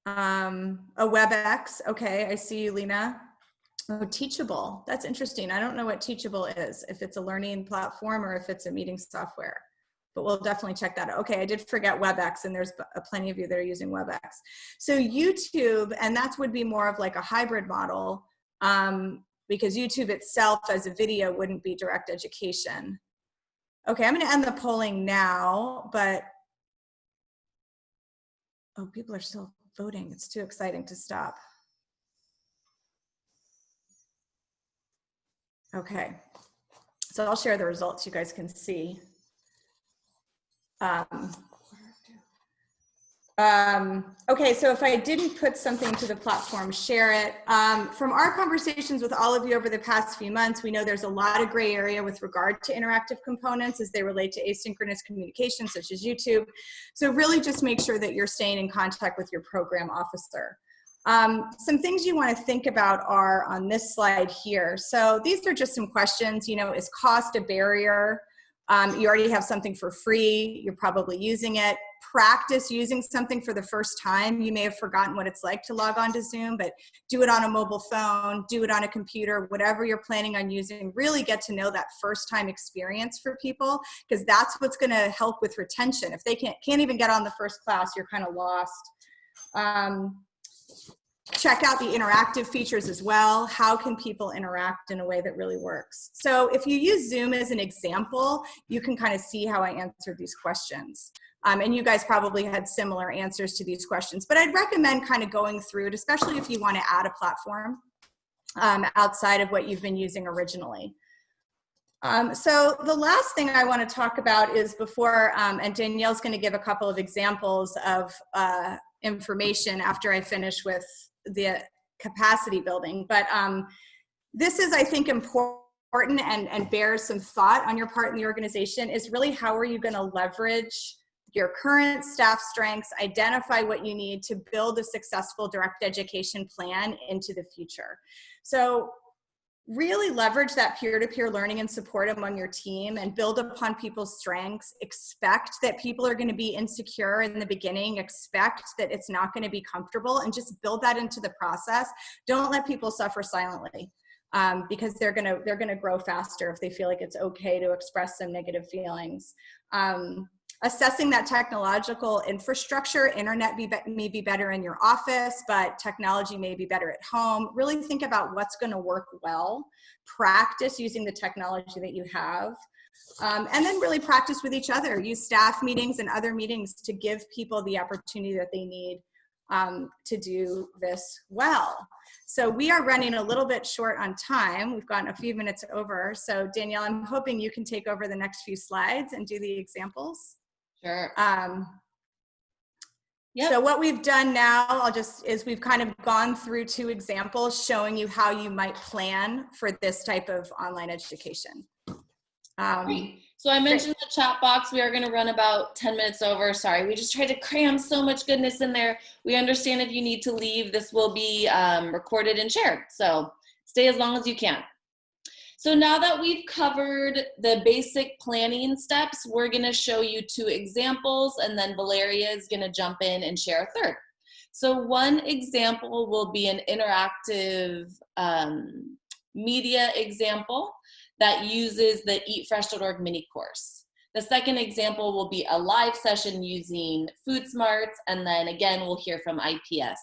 B: A WebEx, okay, I see you, Lena. Oh, Teachable, that's interesting. I don't know what Teachable is, if it's a learning platform or if it's a meeting software, but we'll definitely check that out. Okay, I did forget WebEx, and there's plenty of you that are using WebEx. So YouTube, and that would be more of like a hybrid model, because YouTube itself as a video wouldn't be direct education. Okay, I'm gonna end the polling now, but, oh, people are still voting. It's too exciting to stop. Okay, so I'll share the results, you guys can see. Okay, so if I didn't put something to the platform, share it. From our conversations with all of you over the past few months, we know there's a lot of gray area with regard to interactive components as they relate to asynchronous communication, such as YouTube. So really just make sure that you're staying in contact with your program officer. Some things you want to think about are on this slide here. So these are just some questions. You know, is cost a barrier? You already have something for free. You're probably using it. Practice using something for the first time. You may have forgotten what it's like to log on to Zoom, but do it on a mobile phone, do it on a computer, whatever you're planning on using. Really get to know that first time experience for people, because that's what's going to help with retention. If they can't even get on the first class, you're kind of lost. Check out the interactive features as well. How can people interact in a way that really works? So if you use Zoom as an example, you can kind of see how I answered these questions. And you guys probably had similar answers to these questions, but I'd recommend kind of going through it, especially if you want to add a platform outside of what you've been using originally. So the last thing I want to talk about is before, and Danielle's going to give a couple of examples of information after I finish with the capacity building, but this is, I think, important and bears some thought on your part in the organization, is really how are you going to leverage your current staff strengths, identify what you need to build a successful direct education plan into the future. So really leverage that peer-to-peer learning and support among your team and build upon people's strengths. Expect that people are going to be insecure in the beginning. Expect that it's not going to be comfortable, and just build that into the process. Don't let people suffer silently, because they're going to grow faster if they feel like it's okay to express some negative feelings. Assessing that technological infrastructure, internet may be better in your office, but technology may be better at home. Really think about what's going to work well. Practice using the technology that you have. And then really practice with each other. Use staff meetings and other meetings to give people the opportunity that they need to do this well. So we are running a little bit short on time. We've gotten a few minutes over. So Danielle, I'm hoping you can take over the next few slides and do the examples.
A: Sure.
B: Yep. So what we've done now, is we've kind of gone through 2 examples showing you how you might plan for this type of online education.
A: Great. So I mentioned the chat box. We are going to run about 10 minutes over. Sorry, we just tried to cram so much goodness in there. We understand if you need to leave, this will be recorded and shared. So stay as long as you can. So now that we've covered the basic planning steps, we're going to show you 2 examples, and then Valeria is going to jump in and share a third. So one example will be an interactive media example that uses the eatfresh.org mini course. The second example will be a live session using Food Smarts, and then again, we'll hear from IPS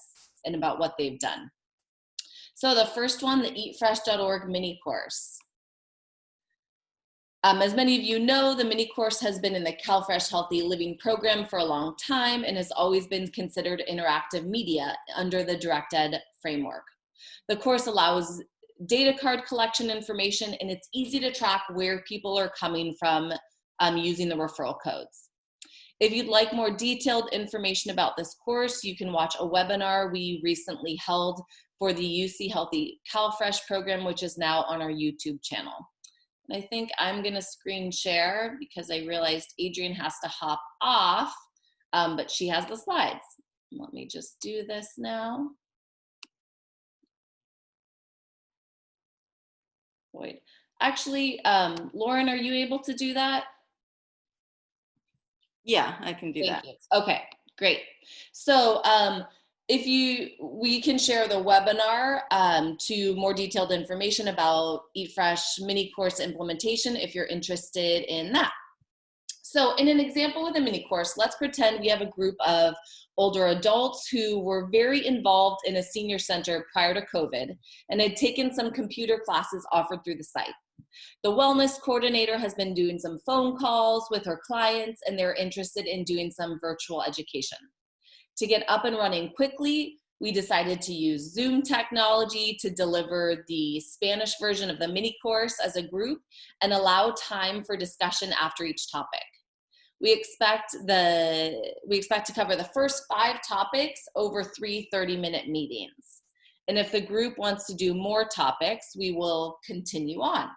A: and about what they've done. So the first one, the eatfresh.org mini course. As many of you know, the mini course has been in the CalFresh Healthy Living program for a long time and has always been considered interactive media under the DirectEd framework. The course allows data card collection information, and it's easy to track where people are coming from using the referral codes. If you'd like more detailed information about this course, you can watch a webinar we recently held for the UC Healthy CalFresh program, which is now on our YouTube channel. And I think I'm going to screen share because I realized Adrienne has to hop off, but she has the slides. Let me just do this now. Wait, actually, Lauren, are you able to do that?
C: Yeah, I can do that.
A: Thank you. Okay, great. So we can share the webinar to more detailed information about Eat Fresh mini course implementation if you're interested in that. So in an example with a mini course, let's pretend we have a group of older adults who were very involved in a senior center prior to COVID and had taken some computer classes offered through the site. The wellness coordinator has been doing some phone calls with her clients, and they're interested in doing some virtual education. To get up and running quickly, we decided to use Zoom technology to deliver the Spanish version of the mini course as a group and allow time for discussion after each topic. We expect to cover the first 5 topics over 3 30-minute meetings. And if the group wants to do more topics, we will continue on.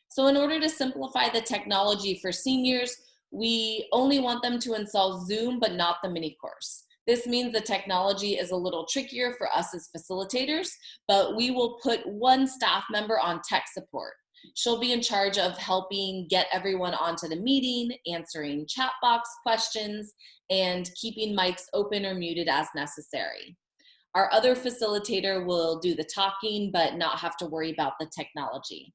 A: So in order to simplify the technology for seniors, we only want them to install Zoom, but not the mini course. This means the technology is a little trickier for us as facilitators, but we will put one staff member on tech support. She'll be in charge of helping get everyone onto the meeting, answering chat box questions, and keeping mics open or muted as necessary. Our other facilitator will do the talking, but not have to worry about the technology.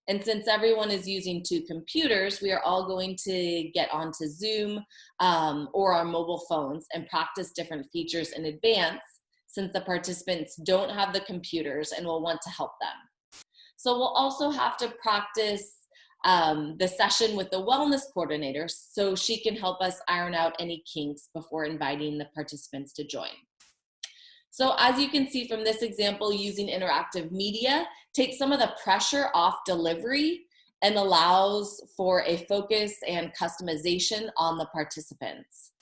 A: And since everyone is using 2 computers, we are all going to get onto Zoom or our mobile phones and practice different features in advance, since the participants don't have the computers and will want to help them. So we'll also have to practice the session with the wellness coordinator so she can help us iron out any kinks before inviting the participants to join. So as you can see from this example, using interactive media takes some of the pressure off delivery and allows for a focus and customization on the participants.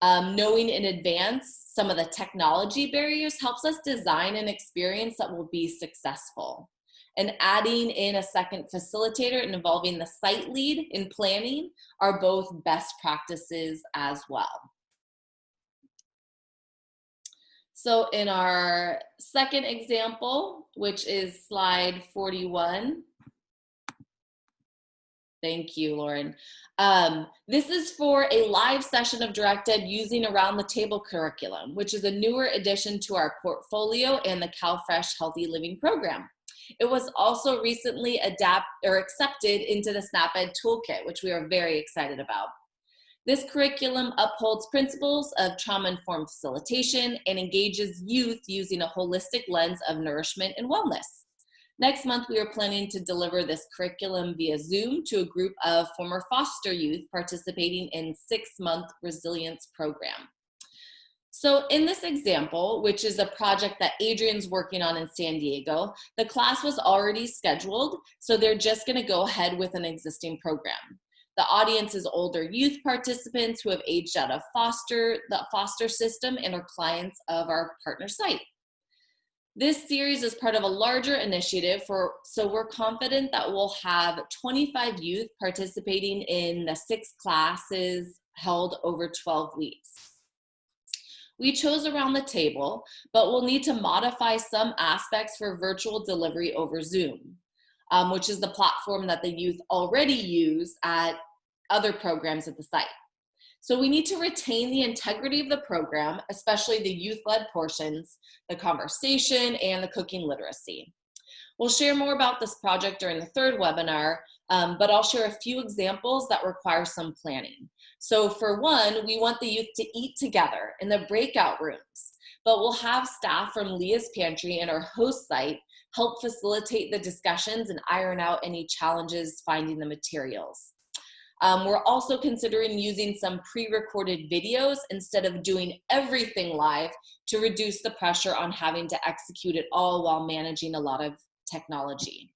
A: Knowing in advance some of the technology barriers helps us design an experience that will be successful. And adding in a second facilitator and involving the site lead in planning are both best practices as well. So in our second example, which is slide 41, thank you, Lauren. This is for a live session of DirectEd using Around the Table curriculum, which is a newer addition to our portfolio and the CalFresh Healthy Living program. It was also recently accepted into the SnapEd Toolkit, which we are very excited about. This curriculum upholds principles of trauma-informed facilitation and engages youth using a holistic lens of nourishment and wellness. Next month, we are planning to deliver this curriculum via Zoom to a group of former foster youth participating in 6-month resilience program. So in this example, which is a project that Adrian's working on in San Diego, the class was already scheduled, so they're just going to go ahead with an existing program. The audience is older youth participants who have aged out of the foster system and are clients of our partner site. This series is part of a larger initiative, so we're confident that we'll have 25 youth participating in the 6 classes held over 12 weeks. We chose Around the Table, but we'll need to modify some aspects for virtual delivery over Zoom, which is the platform that the youth already use at other programs at the site. So we need to retain the integrity of the program, especially the youth-led portions, the conversation, and the cooking literacy. We'll share more about this project during the 3rd webinar, but I'll share a few examples that require some planning. So for one, we want the youth to eat together in the breakout rooms, but we'll have staff from Leah's Pantry and our host site help facilitate the discussions and iron out any challenges finding the materials. We're also considering using some pre-recorded videos instead of doing everything live to reduce the pressure on having to execute it all while managing a lot of technology.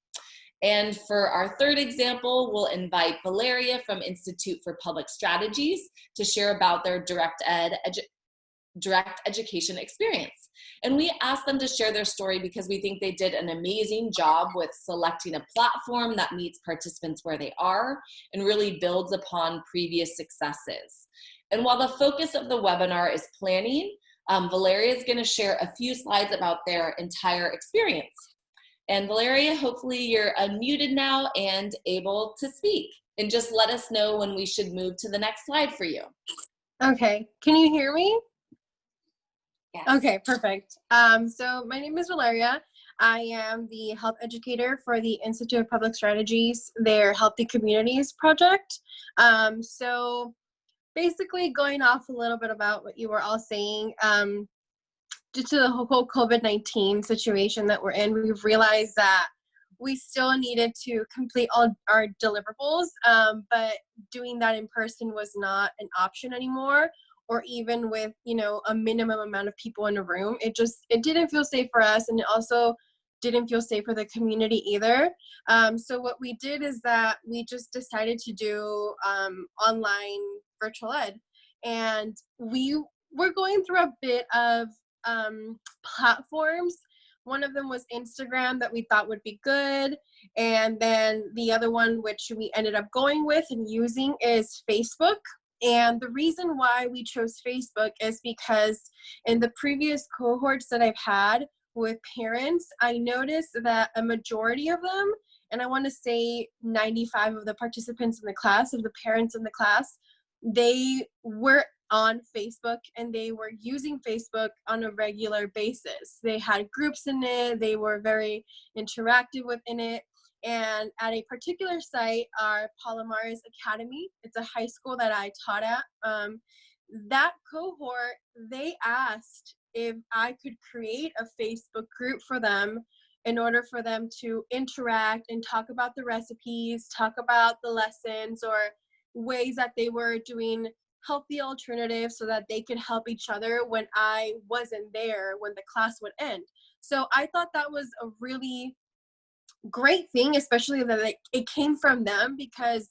A: And for our 3rd example, we'll invite Valeria from Institute for Public Strategies to share about their direct education experience. And we asked them to share their story because we think they did an amazing job with selecting a platform that meets participants where they are and really builds upon previous successes. And while the focus of the webinar is planning, Valeria is going to share a few slides about their entire experience. And Valeria, hopefully you're unmuted now and able to speak. And just let us know when we should move to the next slide for you.
C: Okay, can you hear me?
A: Yes.
C: Okay, perfect. So my name is Valeria. I am the health educator for the Institute of Public Strategies, their Healthy Communities project. So basically going off a little bit about what you were all saying, due to the whole COVID-19 situation that we're in, we've realized that we still needed to complete all our deliverables, but doing that in person was not an option anymore, or even with, you know, a minimum amount of people in a room. It didn't feel safe for us, and it also didn't feel safe for the community either. So what we did is that we just decided to do online virtual ed, and we were going through a bit of platforms. One of them was Instagram that we thought would be good, and then the other one, which we ended up going with and using, is Facebook. And the reason why we chose Facebook is because in the previous cohorts that I've had with parents, I noticed that a majority of them, and I want to say 95 of the participants in the class, of the parents in the class, they were on Facebook and they were using Facebook on a regular basis. They had groups in it, they were very interactive within it. And at a particular site, our Palomares Academy, it's a high school that I taught at, that cohort, they asked if I could create a Facebook group for them in order for them to interact and talk about the recipes, talk about the lessons, or ways that they were doing healthy alternatives so that they could help each other when I wasn't there when the class would end. So I thought that was a really great thing, especially that it came from them, because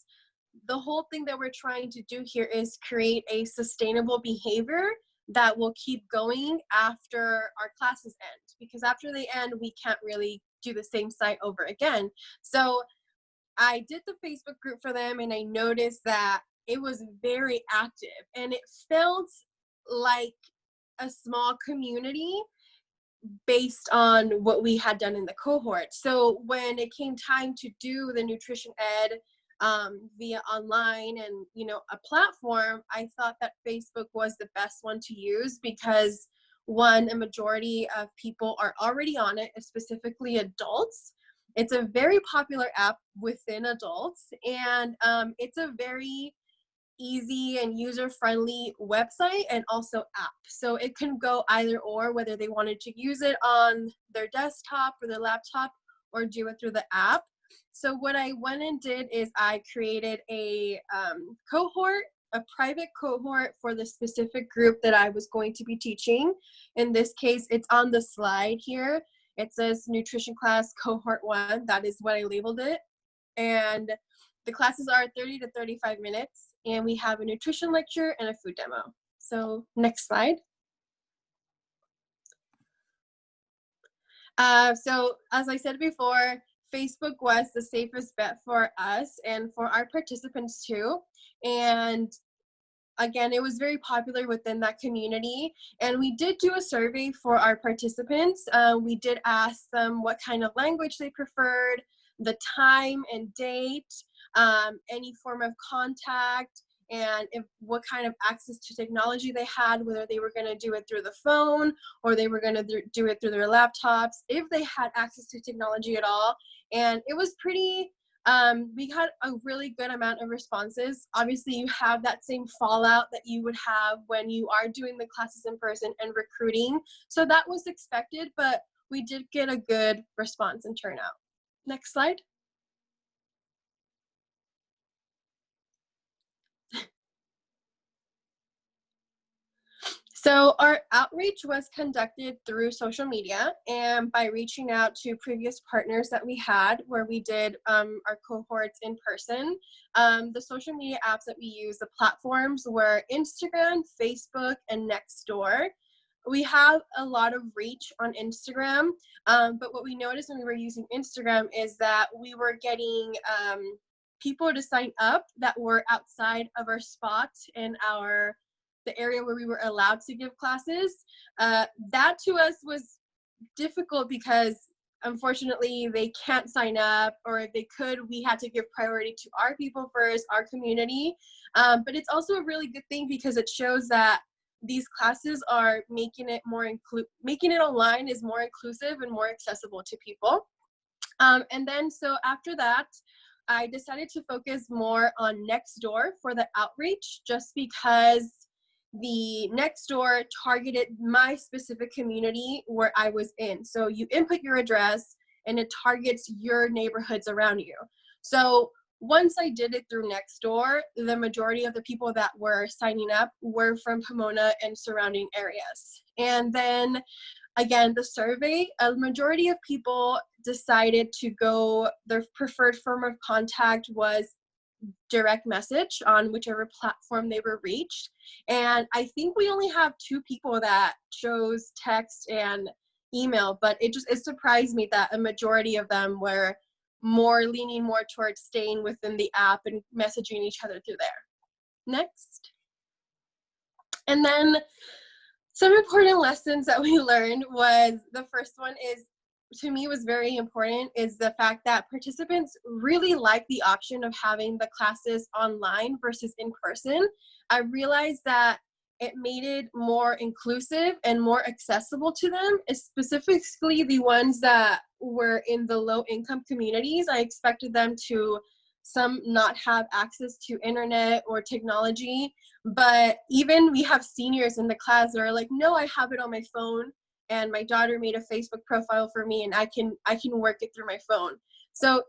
C: the whole thing that we're trying to do here is create a sustainable behavior that will keep going after our classes end, because after they end, we can't really do the same site over again. So I did the Facebook group for them, and I noticed that it was very active, and it felt like a small community based on what we had done in the cohort. So when it came time to do the nutrition ed via online and, you know, a platform, I thought that Facebook was the best one to use because, one, a majority of people are already on it, specifically adults. It's a very popular app within adults, and it's a very easy and user-friendly website and also app. So it can go either or, whether they wanted to use it on their desktop or their laptop or do it through the app. So what I went and did is I created a cohort a private cohort for the specific group that I was going to be teaching. In this case, it's on the slide here. It says nutrition class cohort 1. That is what I labeled it. And the classes are 30 to 35 minutes, and we have a nutrition lecture and a food demo. So next slide. So as I said before, Facebook was the safest bet for us and for our participants too. And again, it was very popular within that community. And we did do a survey for our participants. We did ask them what kind of language they preferred, the time and date, any form of contact, and what kind of access to technology they had, whether they were going to do it through the phone or they were going to do it through their laptops, if they had access to technology at all. And it was pretty, we had a really good amount of responses. Obviously, you have that same fallout that you would have when you are doing the classes in person and recruiting. So that was expected, but we did get a good response and turnout. Next slide. So our outreach was conducted through social media and by reaching out to previous partners that we had where we did our cohorts in person. The social media apps that we use, the platforms were Instagram, Facebook, and Nextdoor. We have a lot of reach on Instagram, but what we noticed when we were using Instagram is that we were getting people to sign up that were outside of our spot in the area where we were allowed to give classes. That to us was difficult because unfortunately they can't sign up, or if they could, we had to give priority to our people first, our community. But it's also a really good thing because it shows that these classes are making it online is more inclusive and more accessible to people. And then so after that, I decided to focus more on Nextdoor for the outreach, just because the Nextdoor targeted my specific community where I was in. So you input your address and it targets your neighborhoods around you. So once I did it through Nextdoor, the majority of the people that were signing up were from Pomona and surrounding areas. And then again, the survey, a majority of people decided to go, their preferred form of contact was direct message on whichever platform they were reached. And I think we only have 2 people that chose text and email, but it surprised me that a majority of them were leaning more towards staying within the app and messaging each other through there. Next. And then some important lessons that we learned was, the first one is, to me was very important, is the fact that participants really like the option of having the classes online versus in person. I realized that it made it more inclusive and more accessible to them, specifically the ones that were in the low income communities. I expected them to not have access to internet or technology, but even we have seniors in the class that are like, no, I have it on my phone, and my daughter made a Facebook profile for me and I can work it through my phone. So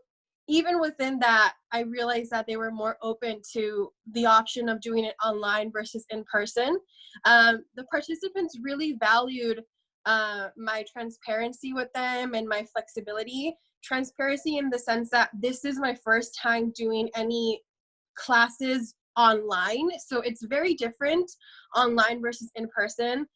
C: even within that, I realized that they were more open to the option of doing it online versus in person. The participants really valued my transparency with them and my flexibility. Transparency in the sense that this is my first time doing any classes online, so it's very different online versus in person.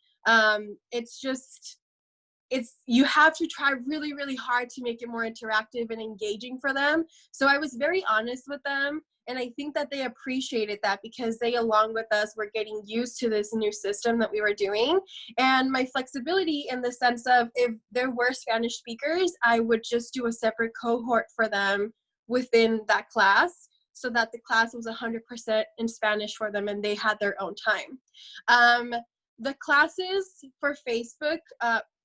C: You have to try really, really hard to make it more interactive and engaging for them. So I was very honest with them, and I think that they appreciated that because they, along with us, were getting used to this new system that we were doing. And my flexibility in the sense of, if there were Spanish speakers, I would just do a separate cohort for them within that class, so that the class was 100% in Spanish for them and they had their own time. The classes for Facebook,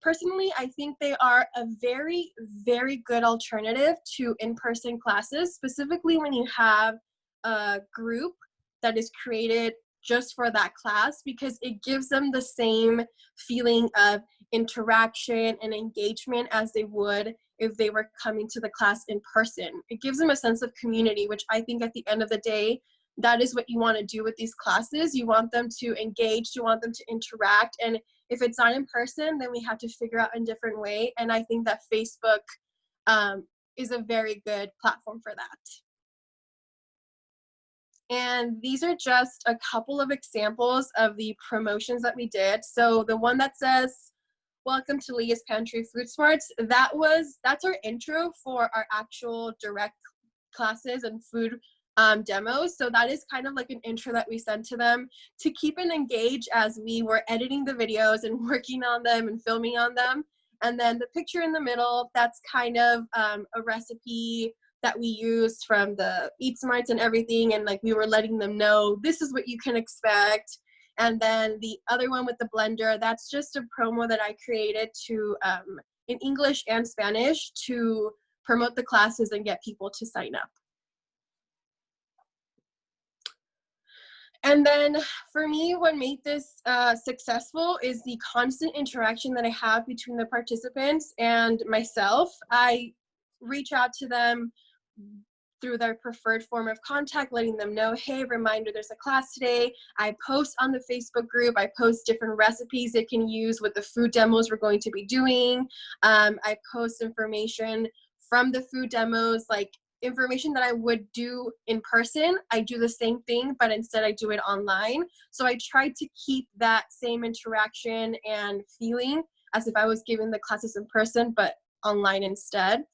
C: personally, I think they are a very, very good alternative to in-person classes, specifically when you have a group that is created just for that class, because it gives them the same feeling of interaction and engagement as they would if they were coming to the class in person. It gives them a sense of community, which I think at the end of the day, that is what you want to do with these classes. You want them to engage, you want them to interact. And if it's not in person, then we have to figure out a different way. And I think that Facebook is a very good platform for that. And these are just a couple of examples of the promotions that we did. So the one that says, "Welcome to Leah's Pantry Food Smarts," that's our intro for our actual direct classes and food demos. So that is kind of like an intro that we sent to them to keep them engaged as we were editing the videos and working on them and filming on them. And then the picture in the middle, that's kind of a recipe that we used from the Eat Smarts and everything. And like we were letting them know, this is what you can expect. And then the other one with the blender, that's just a promo that I created to in English and Spanish to promote the classes and get people to sign up. And then for me, what made this successful is the constant interaction that I have between the participants and myself. I reach out to them through their preferred form of contact, letting them know, hey, reminder, there's a class today. I post on the Facebook group. I post different recipes they can use with the food demos we're going to be doing. I post information from the food demos, like information that I would do in person. I do the same thing, but instead I do it online. So I try to keep that same interaction and feeling as if I was giving the classes in person, but online instead.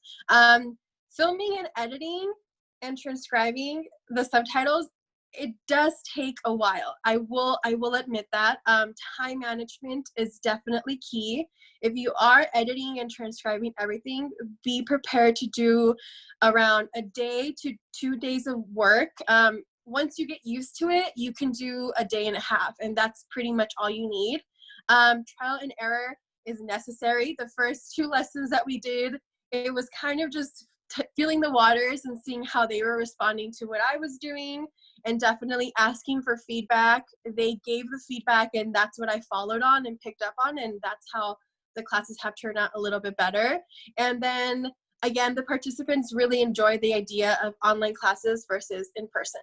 C: Filming and editing and transcribing the subtitles, it does take a while. I will admit that. Time management is definitely key. If you are editing and transcribing everything, be prepared to do around a day to 2 days of work. Once you get used to it, you can do a day and a half, and that's pretty much all you need. Trial and error is necessary. The first 2 lessons that we did, it was kind of just feeling the waters and seeing how they were responding to what I was doing, and definitely asking for feedback. They gave the feedback, and that's what I followed on and picked up on, and that's how the classes have turned out a little bit better. And then again, the participants really enjoyed the idea of online classes versus in person.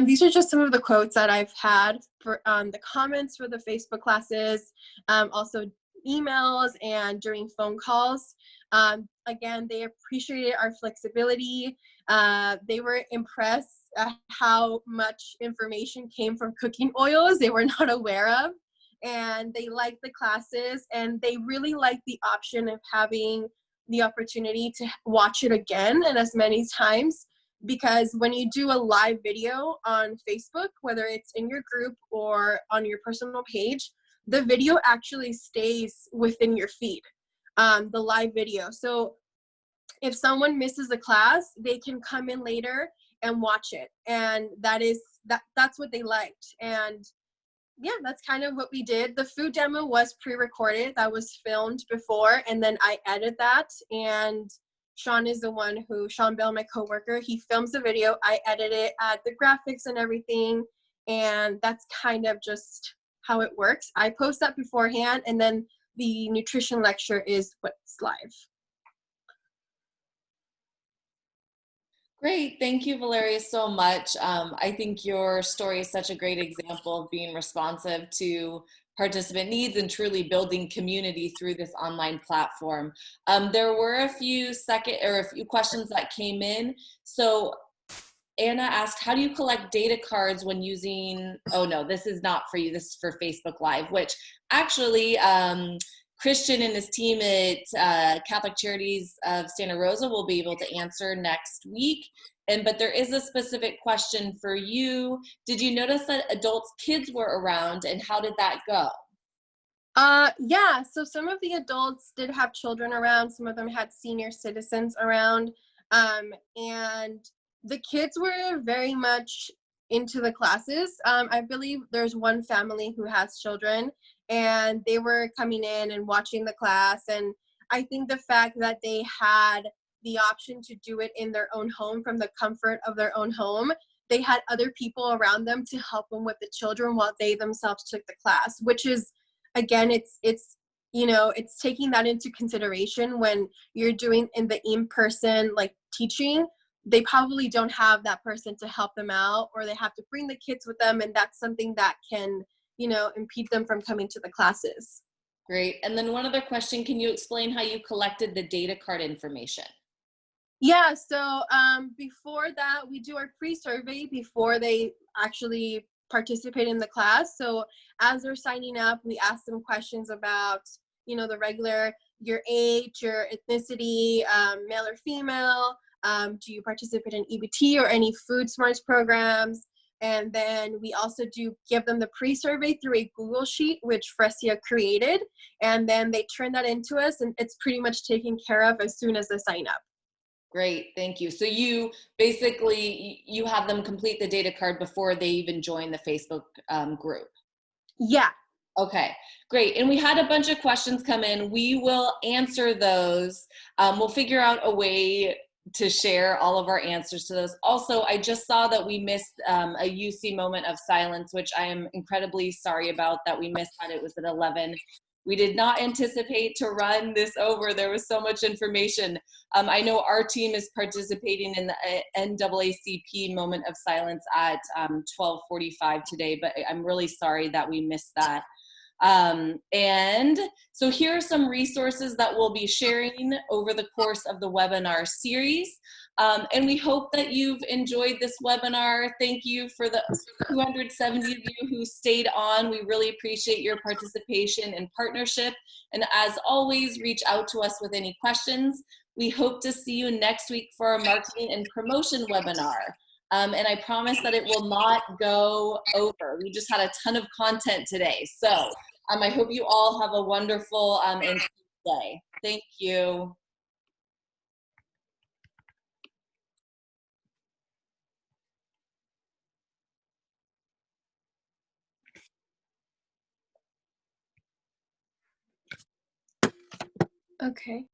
C: These are just some of the quotes that I've had for the comments for the Facebook classes, also emails and during phone calls. Again, they appreciated our flexibility. They were impressed at how much information came from cooking oils they were not aware of. And they liked the classes, and they really liked the option of having the opportunity to watch it again and as many times. Because when you do a live video on Facebook, whether it's in your group or on your personal page, the video actually stays within your feed, the live video. So if someone misses a class, they can come in later and watch it. And that's what they liked. And yeah, that's kind of what we did. The food demo was pre-recorded. That was filmed before, and then I edited that. And Sean Bell, my coworker, he films the video. I edit it, add the graphics and everything. And that's kind of just how it works. I post that beforehand, and then the nutrition lecture is what's live.
A: Great. Thank you, Valeria, so much. I think your story is such a great example of being responsive to participant needs and truly building community through this online platform. There were a few questions that came in. So Anna asked, how do you collect data cards when using, oh no, this is not for you, this is for Facebook Live, which actually Christian and his team at Catholic Charities of Santa Rosa will be able to answer next week. But there is a specific question for you. Did you notice that kids were around, and how did that go?
C: Yeah, so some of the adults did have children around. Some of them had senior citizens around. And the kids were very much into the classes. I believe there's one family who has children, and they were coming in and watching the class. And I think the fact that they had the option to do it in their own home from the comfort of their own home, they had other people around them to help them with the children while they themselves took the class, which is, again, it's taking that into consideration when you're doing in the in-person like teaching. they probably don't have that person to help them out, or they have to bring the kids with them, and that's something that can, impede them from coming to the classes.
A: Great. And then one other question, can you explain how you collected the data card information?
C: Yeah, so before that, we do our pre-survey before they actually participate in the class. So as they're signing up, we ask them questions about, the regular, your age, your ethnicity, male or female, do you participate in EBT or any food smarts programs? And then we also do give them the pre-survey through a Google Sheet, which Fresia created. And then they turn that into us, and it's pretty much taken care of as soon as they sign up.
A: Great, thank you. So you basically, you have them complete the data card before they even join the Facebook group?
C: Yeah.
A: Okay, great. And we had a bunch of questions come in. We will answer those. We'll figure out a way to share all of our answers to those. Also, I just saw that we missed a UC moment of silence, which I am incredibly sorry about that we missed that. It was at 11. We did not anticipate to run this over. There was so much information. I know our team is participating in the NAACP moment of silence at 12:45 today, but I'm really sorry that we missed that. And so here are some resources that we'll be sharing over the course of the webinar series. And we hope that you've enjoyed this webinar. Thank you for the 270 of you who stayed on. We really appreciate your participation and partnership. And as always, reach out to us with any questions. We hope to see you next week for our marketing and promotion webinar. And I promise that it will not go over. We just had a ton of content today. So I hope you all have a wonderful and safe day. Thank you.
C: Okay.